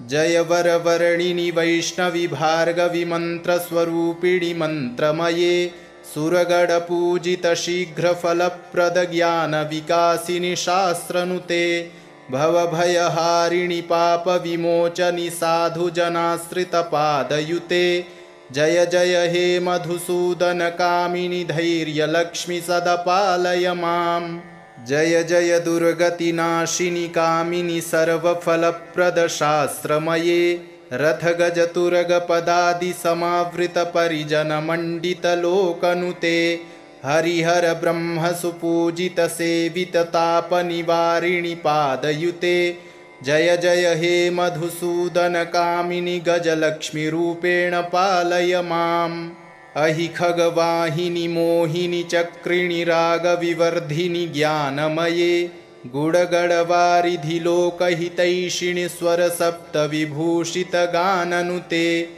जय वरवर्णिनि वैष्णवि भार्गवि मन्त्रस्वरूपिणि मन्त्रमये सुरगणपूजित शीघ्रफलप्रदज्ञानविकासिनि शास्त्रनुते भवभयहारिणि पापविमोचनि साधुजनाश्रितपादयुते। जय जय हे मधुसूदनकामिनि धैर्यलक्ष्मि सदा पालय माम्। जय जय दुर्गतिनाशिनि कामिनि सर्वफलप्रदशास्त्रमये रथगजतुरगपदादिसमावृतपरिजनमण्डितलोकनुते हरिहर ब्रह्मसुपूजितसेविततापनिवारिणि पादयुते। जय जय हे मधुसूदनकामिनि गजलक्ष्मीरूपेण पालय माम्। अहि खगवाहिनि मोहिनि चक्रिणि रागविवर्धिनि ज्ञानमये गुडगडवारिधि लोकहितैषिणि स्वरसप्तविभूषितगाननुते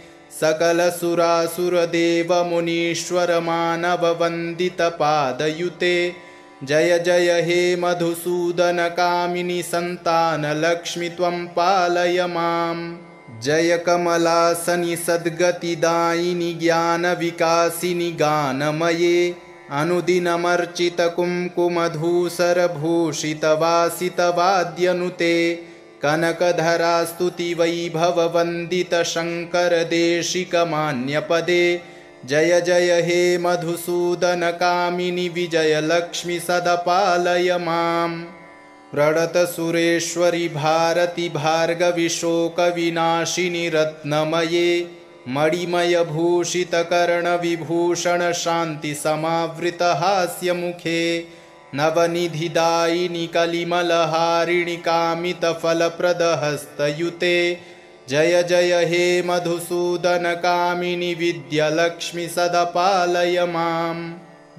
सकलसुरासुरदेवमुनीश्वरमानववन्दितपादयुते। जय जय हे मधुसूदनकामिनि सन्तानलक्ष्मि त्वं पालय माम्। जय कमलासनि सद्गतिदायिनि ज्ञानविकासिनि गानमये अनुदिनमर्चितकुङ्कुमधूसरभूषितवासितवाद्यनुते कनकधरास्तुतिवैभववन्दितशङ्करदेशिकमान्यपदे। जय जय हे मधुसूदनकामिनि विजयलक्ष्मि सदा पालय माम्। प्रणतसुरेश्वरि भारति भार्गवि शोकविनाशिनि रत्नमये मणिमयभूषितकर्णविभूषण शान्तिसमावृतहास्यमुखे नवनिधिदायिनि कलिमलहारिणि कामितफलप्रदहस्तयुते जय जय हे मधुसूदनकामिनि विद्यालक्ष्मि सदा पालय माम्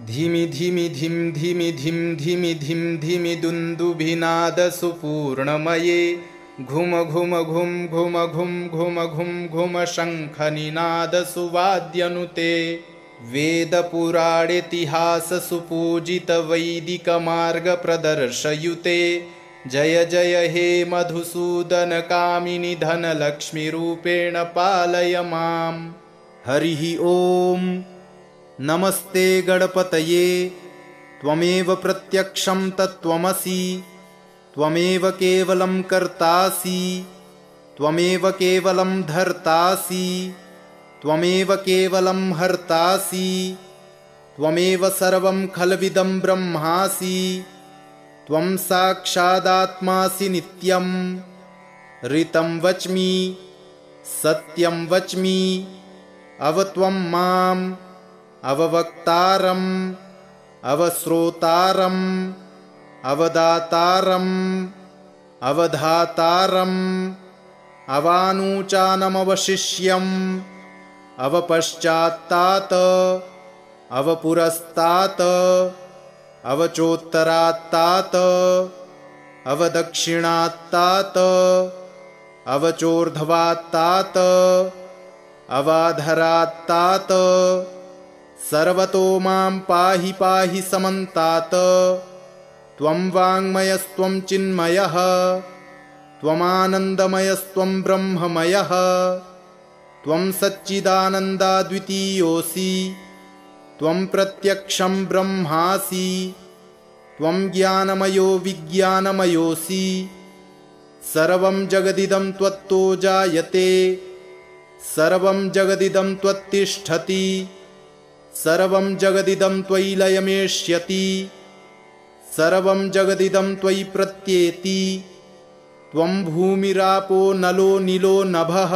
धिमि धिमि धिं धिमि धिं धिमि धिं धिमि दुन्दुभिनादसुपूर्णमये घुम घुम घुं घुम घुं घुम घुं घुम शङ्खनिनादसुवाद्यनुते वेदपुराणेतिहाससुपूजितवैदिकमार्गप्रदर्शयुते जय जय हे मधुसूदनकामिनि धनलक्ष्मीरूपेण पालय माम् हरिः ॐ नमस्ते गणपतये त्वमेव प्रत्यक्षं तत्त्वमसि त्वमेव केवलं कर्तासि त्वमेव केवलं धर्तासि त्वमेव केवलं हर्तासि त्वमेव सर्वं खल्विदं ब्रह्मासि त्वं साक्षादात्मासि नित्यं ऋतं वच्मि सत्यं वच्मि अवत्वं माम् अववक्तारम् अवश्रोतारम् अवदातारम् अवधातारम् अवानूचानमवशिष्यम् अवपश्चात्तात् अवपुरस्तात् अवचोत्तरात्तात् अवदक्षिणात्तात् अवचोर्ध्वात्तात् अवाधरात्तात् सर्वतो मां पाहि पाहि समन्तात् त्वं वाङ्मयस्त्वं चिन्मयः त्वमानन्दमयस्त्वं ब्रह्ममयः त्वं सच्चिदानन्दाद्वितीयोऽसि त्वं प्रत्यक्षं ब्रह्मासि त्वं ज्ञानमयो विज्ञानमयोऽसि सर्वं जगदिदं त्वत्तो जायते सर्वं जगदिदं त्वत्तिष्ठति सर्वं जगदिदं त्वयि लयमेष्यति सर्वं जगदिदं त्वयि प्रत्येति त्वं भूमिरापो नलो नीलो नभः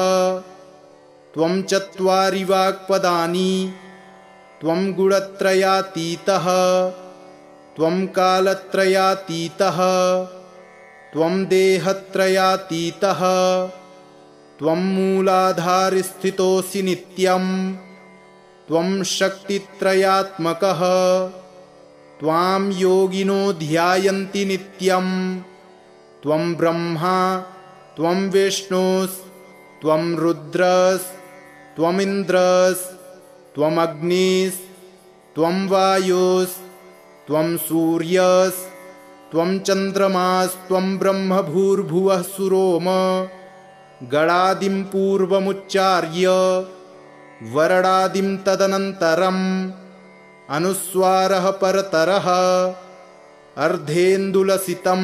त्वं चत्वारि वाक्पदानि त्वं गुणत्रयातीतः त्वं कालत्रयातीतः त्वं देहत्रयातीतः त्वं मूलाधारस्थितोऽसि नित्यम् त्वं शक्तित्रयात्मकः त्वां योगिनो ध्यायन्ति नित्यं त्वं ब्रह्मा त्वं विष्णुस्त्वं रुद्रस्त्वमिन्द्रस्त्वं अग्निस्त्वं वायुस्त्वं सूर्यस्त्वं चन्द्रमास्त्वं ब्रह्म भूर्भुवः सुरोम गणादिं पूर्वमुच्चार्य वरणादिं तदनन्तरम् अनुस्वारः परतरः अर्धेन्दुलसितं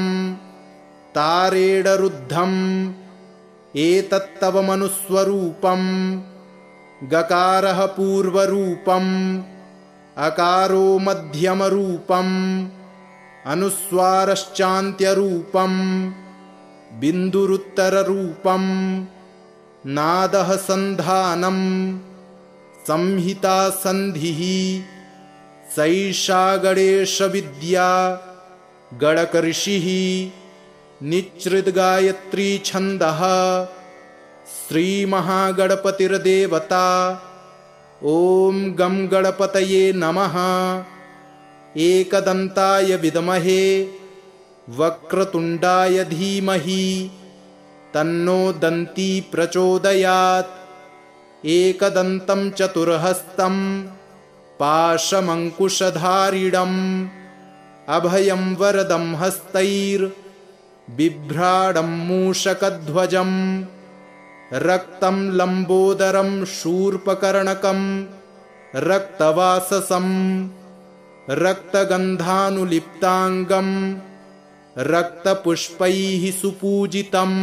तारेडरुद्धम् एतत्तव मनुस्वरूपं गकारः पूर्वरूपम् अकारो मध्यमरूपम् अनुस्वारश्चान्त्यरूपम् बिन्दुरुत्तररूपम् नादः सन्धानम् संहिता सन्धिः सैषा गणेशविद्या गणकऋषिः निच्छृद्गायत्री छन्दः श्रीमहागणपतिर्देवता ॐ गं गणपतये नमः एकदन्ताय विद्महे वक्रतुण्डाय धीमहि तन्नो दन्ती प्रचोदयात् एकदन्तं चतुर्हस्तं पाशमङ्कुशधारिणम् अभयं वरदं हस्तैर्बिभ्राडं मूषकध्वजं रक्तं लम्बोदरं शूर्पकर्णकं रक्तवाससं रक्तगन्धानुलिप्ताङ्गं रक्तपुष्पैः सुपूजितं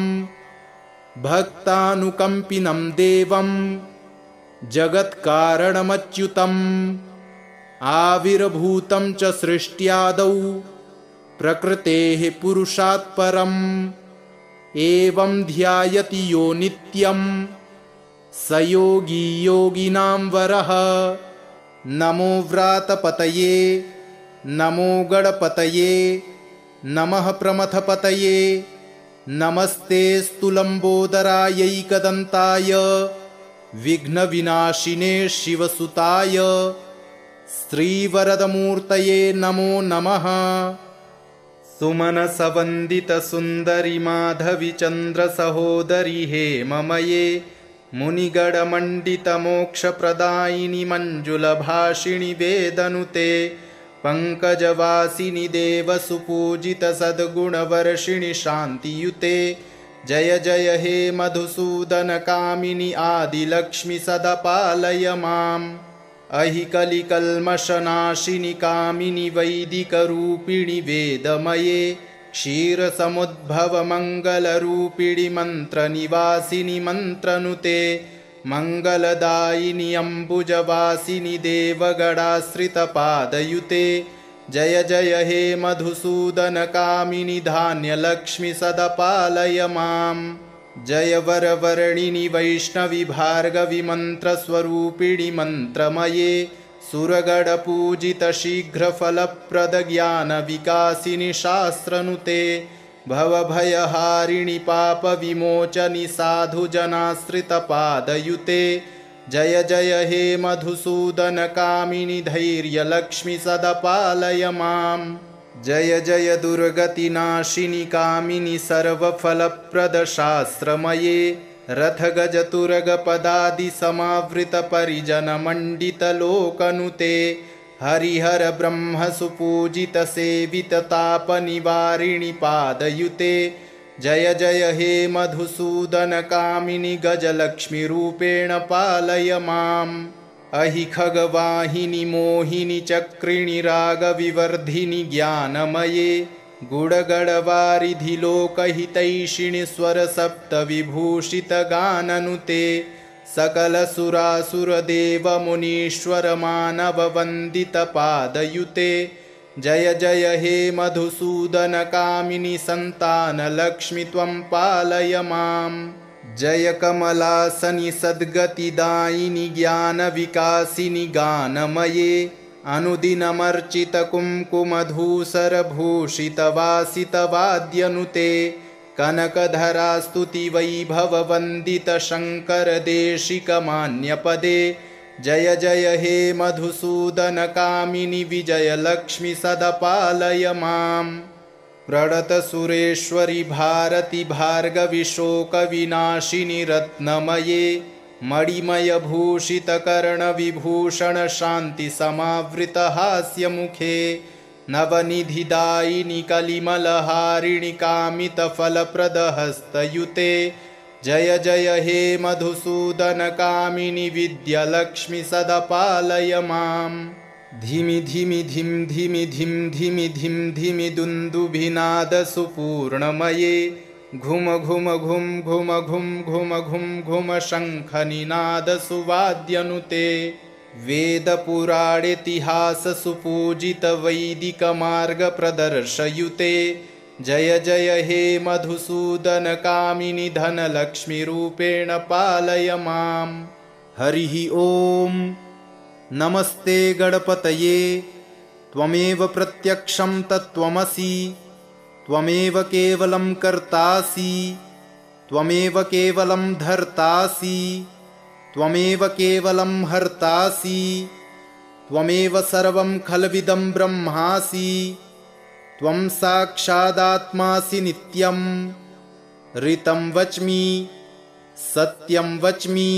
भक्तानुकम्पिनं देवं जगत्कारणमच्युतम् आविर्भूतं च सृष्ट्यादौ प्रकृतेः पुरुषात् परम् एवं ध्यायति यो नित्यं स योगी योगिनां वरः। नमो व्रातपतये नमो गणपतये नमः प्रमथपतये नमस्तेऽस्तु लम्बोदरायैकदन्ताय विघ्नविनाशिने शिवसुताय श्रीवरदमूर्तये नमो नमः। सुमनसवन्दितसुन्दरि माधवि चन्द्रसहोदरि हेममये मुनिगणमण्डितमोक्षप्रदायिनि मञ्जुलभाषिणि वेदनुते पङ्कजवासिनि देवसुपूजितसद्गुणवर्षिणि शान्तियुते। जय जय हे मधुसूदनकामिनि आदिलक्ष्मि सदा पालय माम्। अहि कलिकल्मषनाशिनि कामिनि वैदिकरूपिणि वेदमये क्षीरसमुद्भवमङ्गलरूपिणि मन्त्रनिवासिनि मन्त्रनुते मङ्गलदायिनि अम्बुजवासिनि देवगणाश्रितपादयुते। जय जय हे मधुसूदनकामिनि धान्यलक्ष्मि सदा पालय माम्। जय वरवर्णिनि वैष्णवि भार्गवि मन्त्रस्वरूपिणि मन्त्रमये सुरगणपूजित शीघ्रफलप्रदज्ञानविकासिनि शास्त्रनुते भवभयहारिणि पापविमोचनि साधुजनाश्रितपादयुते। जय जय हे मधुसूदनकामिनि धैर्यलक्ष्मि सदा पालय माम्। जय जय दुर्गतिनाशिनि कामिनि सर्वफलप्रदशास्त्रमये रथगजतुरगपदादिसमावृतपरिजनमण्डितलोकनुते हरिहर ब्रह्मसुपूजितसेविततापनिवारिणि पादयुते। जय जय हे मधुसूदनकामिनि गजलक्ष्मीरूपेण पालय माम्। अहि खगवाहिनि मोहिनि चक्रिणि रागविवर्धिनि ज्ञानमये गुडगडवारिधि लोकहितैषिणि स्वरसप्तविभूषितगाननुते सकलसुरासुरदेवमुनीश्वरमानववन्दितपादयुते। जय जय हे मधुसूदनकामिनि सन्तानलक्ष्मि त्वं पालय माम्। जय कमलासनि सद्गतिदायिनि ज्ञानविकासिनि गानमये अनुदिनमर्चितकुङ्कुमधूसरभूषितवासितवाद्यनुते कनकधरास्तुतिवैभववन्दितशङ्करदेशिकमान्यपदे। जय जय हे मधुसूदनकामिनि विजयलक्ष्मि सदा पालय माम्। प्रणतसुरेश्वरि भारति भार्गवि शोकविनाशिनि रत्नमये मणिमयभूषितकर्णविभूषण शान्तिसमावृतहास्यमुखे नवनिधिदायिनि कलिमलहारिणि कामितफलप्रदहस्तयुते। जय जय हे मधुसूदनकामिनि विद्यालक्ष्मि सदा पालय माम्। धिमि धिमि धिं धिमि धिं धिमि धिं धिमि दुन्दुभिनादसुपूर्णमये घुम घुम घुं घुम घुं घुम घुं घुम शङ्खनिनादसुवाद्यनुते वेदपुराणेतिहाससुपूजितवैदिकमार्गप्रदर्शयुते। जय जय हे मधुसूदनकामिनि धनलक्ष्मीरूपेण पालय माम्। हरिः ॐ नमस्ते गणपतये त्वमेव प्रत्यक्षं तत्त्वमसि त्वमेव केवलं कर्तासि त्वमेव केवलं धर्तासि त्वमेव केवलं हर्तासि त्वमेव सर्वं खल्विदं ब्रह्मासि त्वं साक्षादात्मासि नित्यं ऋतं वच्मि सत्यं वच्मि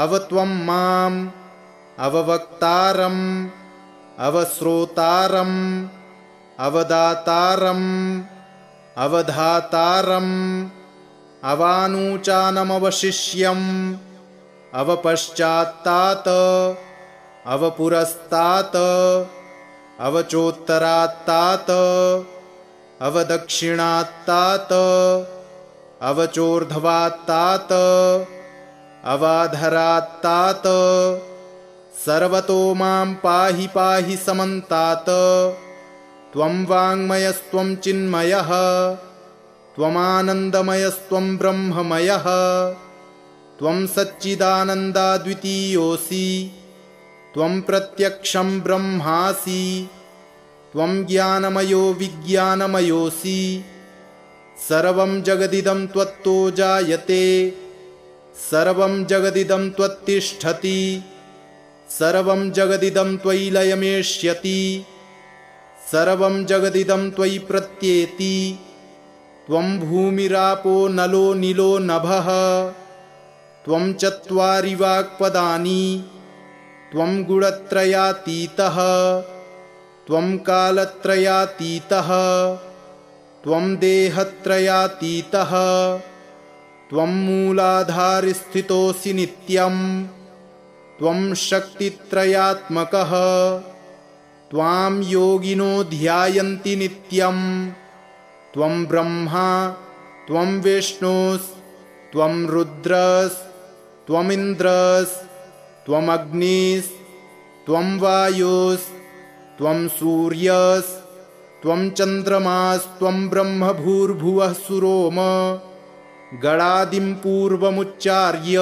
अवत्वं माम् अववक्तारम् अवश्रोतारम् अवदातारम् अवधातारम् अवानूचानमवशिष्यम् अवपश्चात्तात् अवपुरस्तात् अवचोत्तरात्तात् अवदक्षिणात्तात् अवचोर्ध्वात्तात् अवाधरात्तात् सर्वतो मां पाहि पाहि समन्तात्। त्वं वाङ्मयस्त्वं चिन्मयः त्वमानन्दमयस्त्वं ब्रह्ममयः त्वं सच्चिदानन्दाद्वितीयोऽसि त्वं प्रत्यक्षं ब्रह्मासि त्वं ज्ञानमयो विज्ञानमयोऽसि सर्वं जगदिदं त्वत्तो जायते, सर्वं जगदिदं त्वत्तिष्ठति, सर्वं जगदिदं त्वयि लयमेष्यति, सर्वं जगदिदं त्वयि प्रत्येति। त्वं भूमिरापो नलो नीलो नभः, त्वं चत्वारि वाक्पदानि, त्वं गुणत्रयातीतः, त्वं कालत्रयातीतः, त्वं देहत्रयातीतः, त्वं मूलाधारस्थितोऽसि नित्यं, त्वं शक्तित्रयात्मकः, त्वां योगिनो ध्यायन्ति नित्यं, त्वं ब्रह्मा त्वं विष्णुस्त्वं रुद्रस्त्वमिन्द्रस्त्वम् अग्निस्त्वं वायुस्त्वं सूर्यस्त्वं चन्द्रमास्त्वं ब्रह्म भूर्भुवः सुरोम। गणादिं पूर्वमुच्चार्य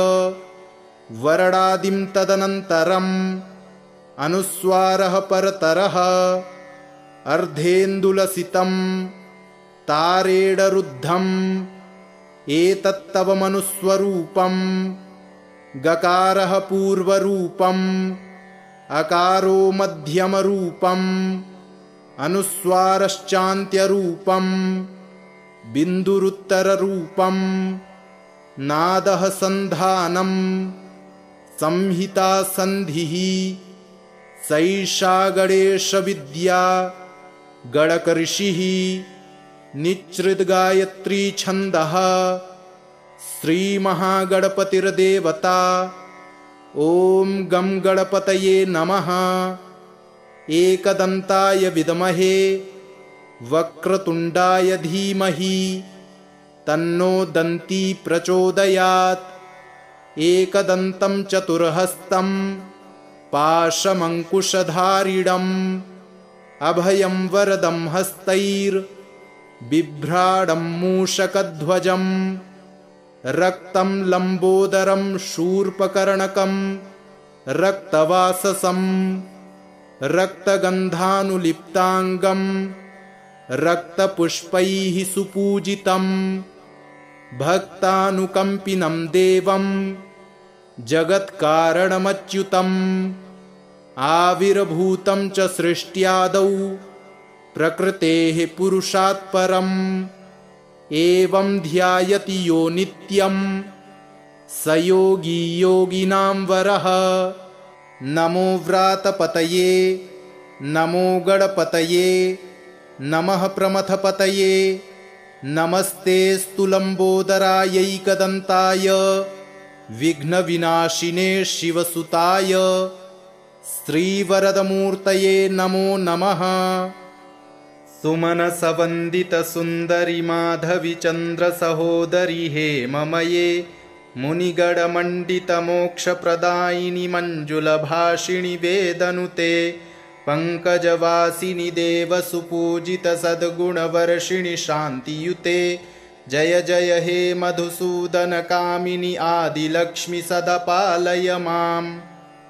वरणादिं तदनन्तरम् अनुस्वारः परतरः अर्धेन्दुलसितं तारेणरुद्धम् एतत्तव मनुस्वरूपम्। गकारः पूर्वरूपम्, अकारो मध्यमरूपम्, अनुस्वारश्चान्त्यरूपम्, बिन्दुरुत्तररूपम्, नादः सन्धानम्, संहिता सन्धिः। सैषा गणेशविद्या गणकऋषिः निच्छृद्गायत्री छन्दः। श्रीमहागणपतिर्देवता। ॐ गं गणपतये नमः। एकदन्ताय विद्महे वक्रतुण्डाय धीमहि तन्नो दन्ती प्रचोदयात्। एकदन्तं चतुर्हस्तं पाशमङ्कुशधारिणम् अभयं वरदं हस्तैर्बिभ्राणं मूषकध्वजम् रक्तं लम्बोदरं शूर्पकर्णकं रक्तवाससं रक्तगन्धानुलिप्ताङ्गं रक्तपुष्पैः सुपूजितं भक्तानुकम्पिनं देवं जगत्कारणमच्युतम् आविर्भूतं च सृष्ट्यादौ प्रकृतेः पुरुषात् परम् एवं ध्यायति यो नित्यं स योगी योगिनां वरः। नमो व्रातपतये नमो गणपतये नमः प्रमथपतये नमस्ते स्तुलम्बोदरायैकदन्ताय विघ्नविनाशिने शिवसुताय श्रीवरदमूर्तये नमो नमः। सुमनसवन्दितसुन्दरि माधवि चन्द्रसहोदरि हेममये मुनिगणमण्डितमोक्षप्रदायिनि मञ्जुलभाषिणि वेदनुते पङ्कजवासिनि देवसुपूजितसद्गुणवर्षिणि शान्तियुते। जय जय हे मधुसूदनकामिनि आदिलक्ष्मि सदा पालय माम्।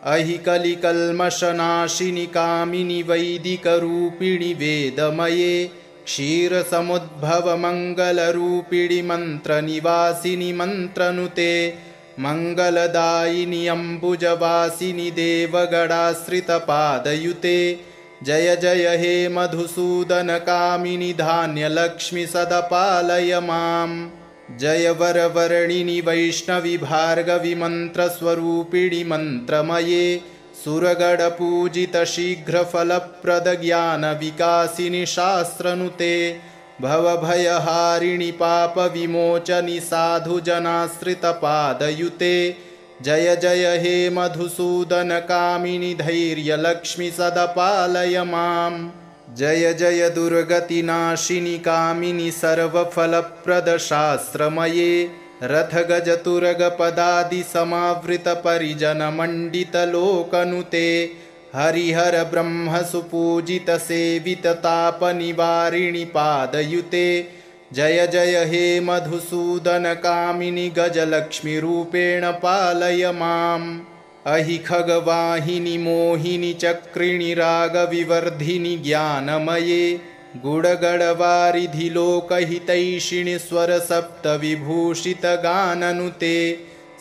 अहि कलिकल्मषनाशिनि कामिनि वैदिकरूपिणि वेदमये क्षीरसमुद्भवमङ्गलरूपिणि मन्त्रनिवासिनि मन्त्रनुते मङ्गलदायिनि अम्बुजवासिनि देवगणाश्रितपादयुते। जय जय हे मधुसूदनकामिनि धान्यलक्ष्मि सदा पालय माम्। जय वरवर्णिनि वैष्णवि भार्गवि मन्त्रस्वरूपिणि मन्त्रमये सुरगणपूजित शीघ्रफलप्रद ज्ञानविकासिनि शास्त्रनुते भवभयहारिणि पापविमोचनि साधुजनाश्रितपादयुते। जय जय हे मधुसूदनकामिनि धैर्यलक्ष्मि सदा पालय माम्। जय जय दुर्गतिनाशिनि कामिनि सर्वफलप्रद शास्त्रमये रथगजतुरगपदादिसमावृतपरिजनमण्डितलोकनुते हरिहर ब्रह्मसुपूजितसेविततापनिवारिणि पादयुते। जय जय हे मधुसूदनकामिनि गजलक्ष्मीरूपेण पालय माम्। अहि खगवाहिनि मोहिनि चक्रिणि रागविवर्धिनि ज्ञानमये गुडगडवारिधिलोकहितैषिणि स्वरसप्तविभूषितगाननुते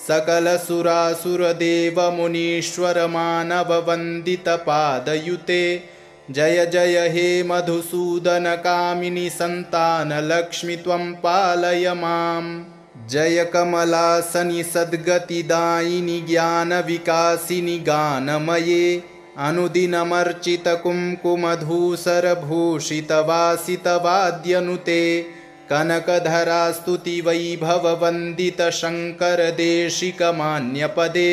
सकलसुरासुरदेवमुनीश्वरमानववन्दितपादयुते जय जय हे मधुसूदनकामिनि सन्तानलक्ष्मि त्वं पालय माम् जय कमलासनि सद्गतिदायिनि ज्ञानविकासिनि गानमये अनुदिनमर्चितकुङ्कुमधूसरभूषितवासितवाद्यनुते कनकधरास्तुतिवैभववन्दितशङ्करदेशिकमान्यपदे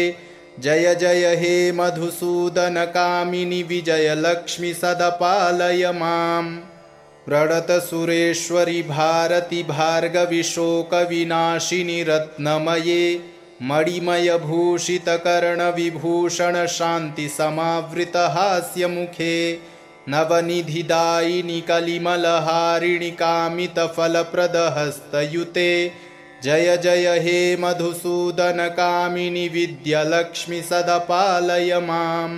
जय जय हे मधुसूदनकामिनि विजयलक्ष्मि सदपालय माम् प्रणतसुरेश्वरि भारति भार्गवि शोकविनाशिनि रत्नमये मणिमयभूषितकर्णविभूषणशान्तिसमावृतहास्यमुखे नवनिधिदायिनि कलिमलहारिणि कामितफलप्रदहस्तयुते जय जय हे मधुसूदनकामिनि विद्यालक्ष्मि सदपालय माम्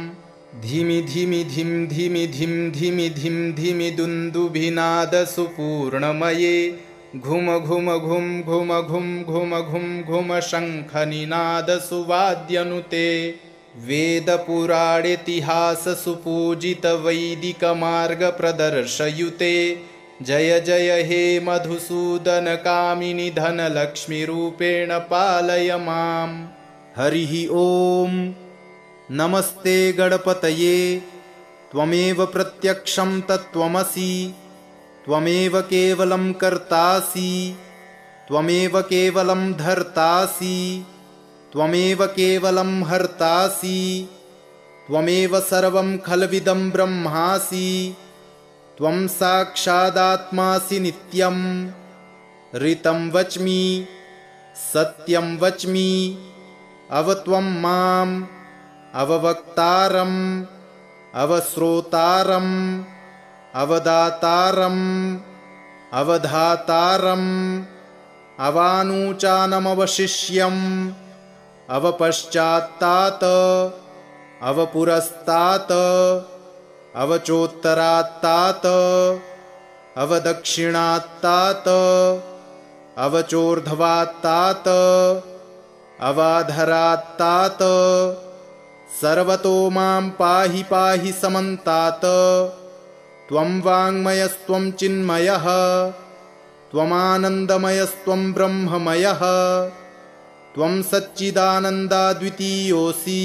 धिमि धिमि धिं धिमि धिं धिमि धिं धिमि दुन्दुभिनादसुपूर्णमये घुम घुम घुं घुम घुं घुम घुं घुम शङ्खनिनादसुवाद्यनुते वेदपुराणेतिहाससुपूजितवैदिकमार्गप्रदर्शयुते जय जय हे मधुसूदनकामिनि धनलक्ष्मीरूपेण पालय माम् हरिः ॐ नमस्ते गणपतये त्वमेव प्रत्यक्षं तत्त्वमसि त्वमेव केवलं कर्तासि त्वमेव केवलं धर्तासि त्वमेव केवलं हर्तासि त्वमेव सर्वं खल्विदं ब्रह्मासि त्वं साक्षादात्मासि नित्यं ऋतं वच्मि सत्यं वच्मि अवत्वं माम् अववक्तारम् अवश्रोतारम् अवदातारम् अवधातारम् अवानूचानमवशिष्यम् अवपश्चात्तात् अवपुरस्तात् अवचोत्तरात्तात् अवदक्षिणात्तात् अवचोर्ध्वात्तात् अवाधरात्तात् सर्वतो मां पाहि पाहि समन्तात् त्वं वाङ्मयस्त्वं चिन्मयः त्वमानन्दमयस्त्वं ब्रह्ममयः त्वं सच्चिदानन्दाद्वितीयोऽसि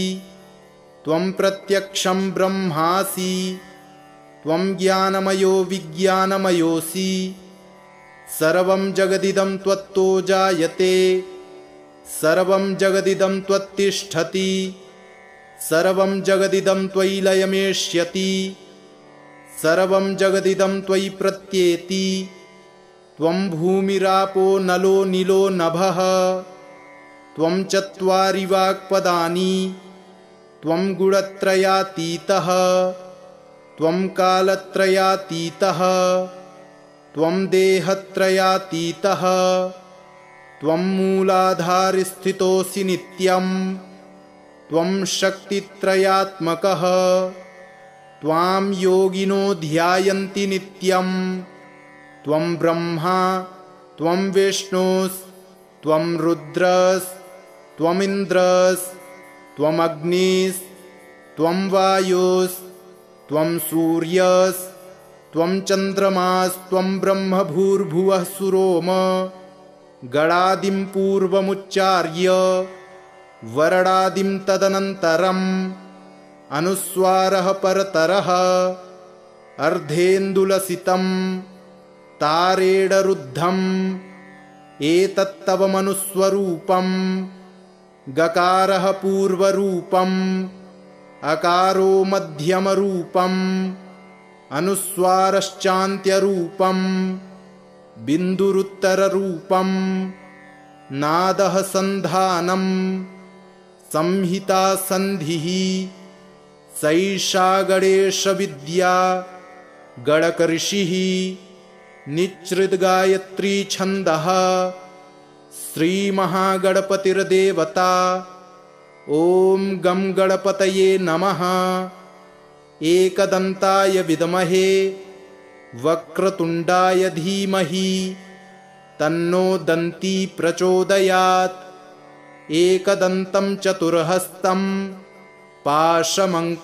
त्वं प्रत्यक्षं ब्रह्मासि त्वं ज्ञानमयो विज्ञानमयोऽसि सर्वं जगदिदं त्वत्तो जायते सर्वं जगदिदं त्वत्तिष्ठति सर्वं जगदिदं त्वयि लयमेष्यति सर्वं जगदिदं त्वयि प्रत्येति त्वं भूमिरापो नलो नीलो नभः त्वं चत्वारि वाक्पदानि त्वं गुणत्रयातीतः त्वं कालत्रयातीतः त्वं देहत्रयातीतः त्वं मूलाधारस्थितोऽसि नित्यं त्वं शक्तित्रयात्मकः त्वां योगिनो ध्यायन्ति नित्यं त्वं ब्रह्मा त्वं विष्णुस्त्वं रुद्रस्त्वमिन्द्रस्त्वम् अग्निस्त्वं वायुस्त्वं सूर्यस्त्वं चन्द्रमास्त्वं ब्रह्म भूर्भुवः सुरोम गणादिं पूर्वमुच्चार्य वरणादिं तदनन्तरम् अनुस्वारः परतरः अर्धेन्दुलसितं तारेणरुद्धम् एतत्तव मनुस्वरूपं गकारः पूर्वरूपम् अकारो मध्यमरूपम् अनुस्वारश्चान्त्यरूपम् बिन्दुरुत्तररूपम् नादः सन्धानम् संहिता सन्धिः सैषा गणेशविद्या गणकऋषिः निच्छृद्गायत्री छन्दः श्रीमहागणपतिर्देवता ॐ गं गणपतये नमः एकदन्ताय विद्महे वक्रतुण्डाय धीमहि तन्नो दन्ती प्रचोदयात्। एकदन्तं चतुर्हस्तं पाशमङ्कुशधारिणम्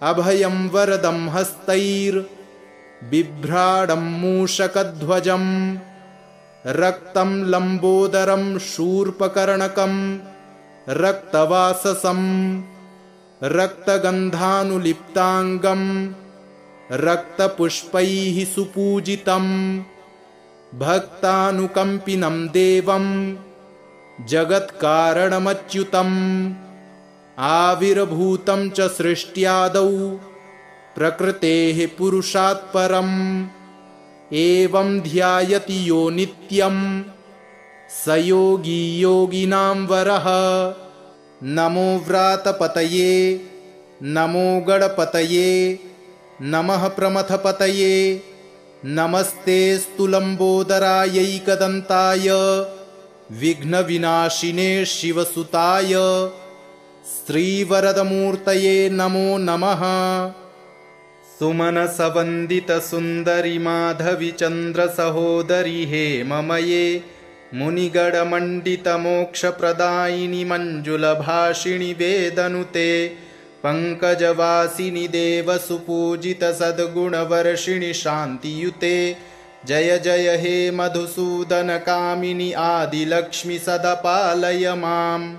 अभयं वरदं हस्तैर्बिभ्राडं मूषकध्वजम् रक्तं लम्बोदरं शूर्पकर्णकं रक्तवाससं रक्तगन्धानुलिप्ताङ्गं रक्तपुष्पैः सुपूजितं भक्तानुकम्पिनं देवं जगत्कारणमच्युतम् आविर्भूतं च सृष्ट्यादौ प्रकृतेः पुरुषात् परम् एवं ध्यायति यो नित्यं स योगी योगिनां वरः। नमो व्रातपतये नमो गणपतये नमः प्रमथपतये नमस्तेऽस्तु लम्बोदरायैकदन्ताय विघ्नविनाशिने शिवसुताय श्रीवरदमूर्तये नमो नमः। सुमनसवन्दितसुन्दरि माधवि चन्द्रसहोदरि हेममये मुनिगणमण्डितमोक्षप्रदायिनि मञ्जुलभाषिणि वेदनुते पङ्कजवासिनि देवसुपूजितसद्गुणवर्षिणि शान्तियुते। जय जय हे मधुसूदनकामिनि आदिलक्ष्मि सदा पालय माम्।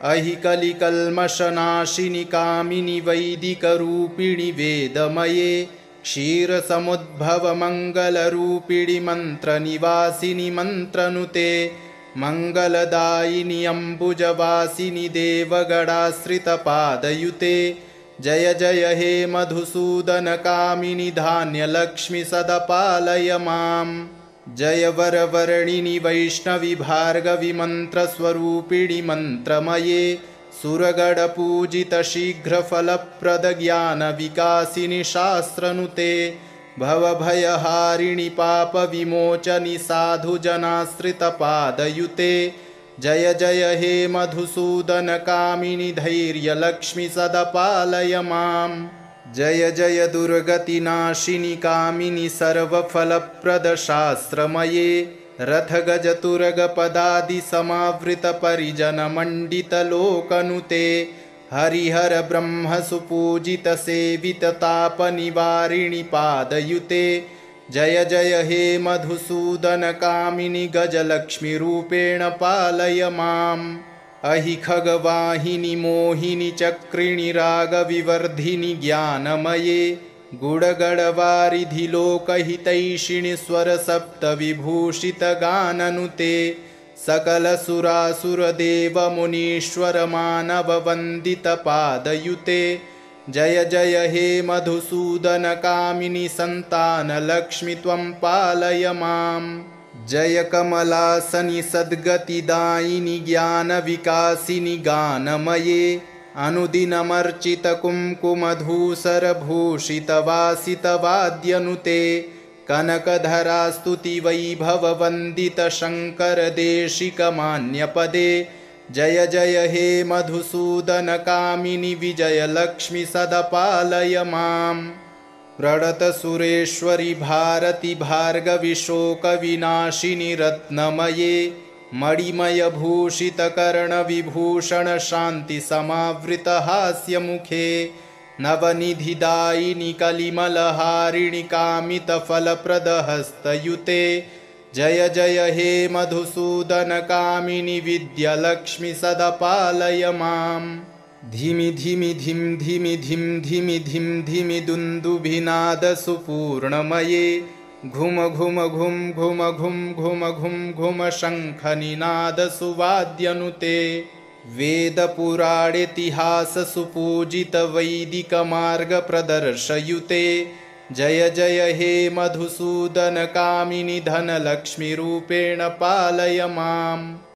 अहि कलिकल्मषनाशिनि कामिनि वैदिकरूपिणि वेदमये क्षीरसमुद्भवमङ्गलरूपिणि मन्त्रनिवासिनि मन्त्रनुते मङ्गलदायिनि अम्बुजवासिनि देवगणाश्रितपादयुते। जय जय हे मधुसूदनकामिनि धान्यलक्ष्मि सदा पालय माम्। जय वरवर्णिनि वैष्णवि भार्गवि मन्त्रस्वरूपिणि मन्त्रमये सुरगणपूजित शीघ्रफलप्रदज्ञानविकासिनि शास्त्रनुते भवभयहारिणि पापविमोचनि साधुजनाश्रितपादयुते। जय जय हे मधुसूदनकामिनि धैर्यलक्ष्मि सदा पालय माम्। जय जय दुर्गतिनाशिनि कामिनि सर्वफलप्रदशास्त्रमये रथगजतुरगपदादिसमावृतपरिजनमण्डितलोकनुते हरिहर ब्रह्मसुपूजितसेविततापनिवारिणि पादयुते। जय जय हे मधुसूदनकामिनि गजलक्ष्मीरूपेण पालय माम्। अहि खगवाहिनि मोहिनि चक्रिणि रागविवर्धिनि ज्ञानमये गुणगणवारिधि लोकहितैषिणि स्वरसप्तविभूषितगाननुते सकलसुरासुरदेवमुनीश्वरमानववन्दितपादयुते। जय जय हे मधुसूदनकामिनि सन्तानलक्ष्मि त्वं पालय माम्। जय कमलासनि सद्गतिदायिनि ज्ञानविकासिनि गानमये अनुदिनमर्चितकुङ्कुमधूसरभूषितवासितवाद्यनुते कनकधरास्तुतिवैभववन्दितशङ्करदेशिकमान्यपदे। जय जय हे मधुसूदनकामिनि विजयलक्ष्मि सदा पालय माम्। प्रणतसुरेश्वरि भारति भार्गवि शोकविनाशिनि रत्नमये मणिमयभूषितकर्णविभूषण शान्तिसमावृतहास्यमुखे नवनिधिदायिनि कलिमलहारिणि कामितफलप्रदहस्तयुते। जय जय हे मधुसूदनकामिनि विद्यालक्ष्मि सदा पालय माम्। धिमि धिमि धिं धिमि धिं धिमि धिं धिमि दुन्दुभिनादसुपूर्णमये घुम घुम घुं घुम घुं घुम घुं घुम शङ्खनिनादसुवाद्यनुते वेदपुराणेतिहाससुपूजितवैदिकमार्गप्रदर्शयुते। जय जय हे मधुसूदनकामिनि धनलक्ष्मीरूपेण पालय माम्।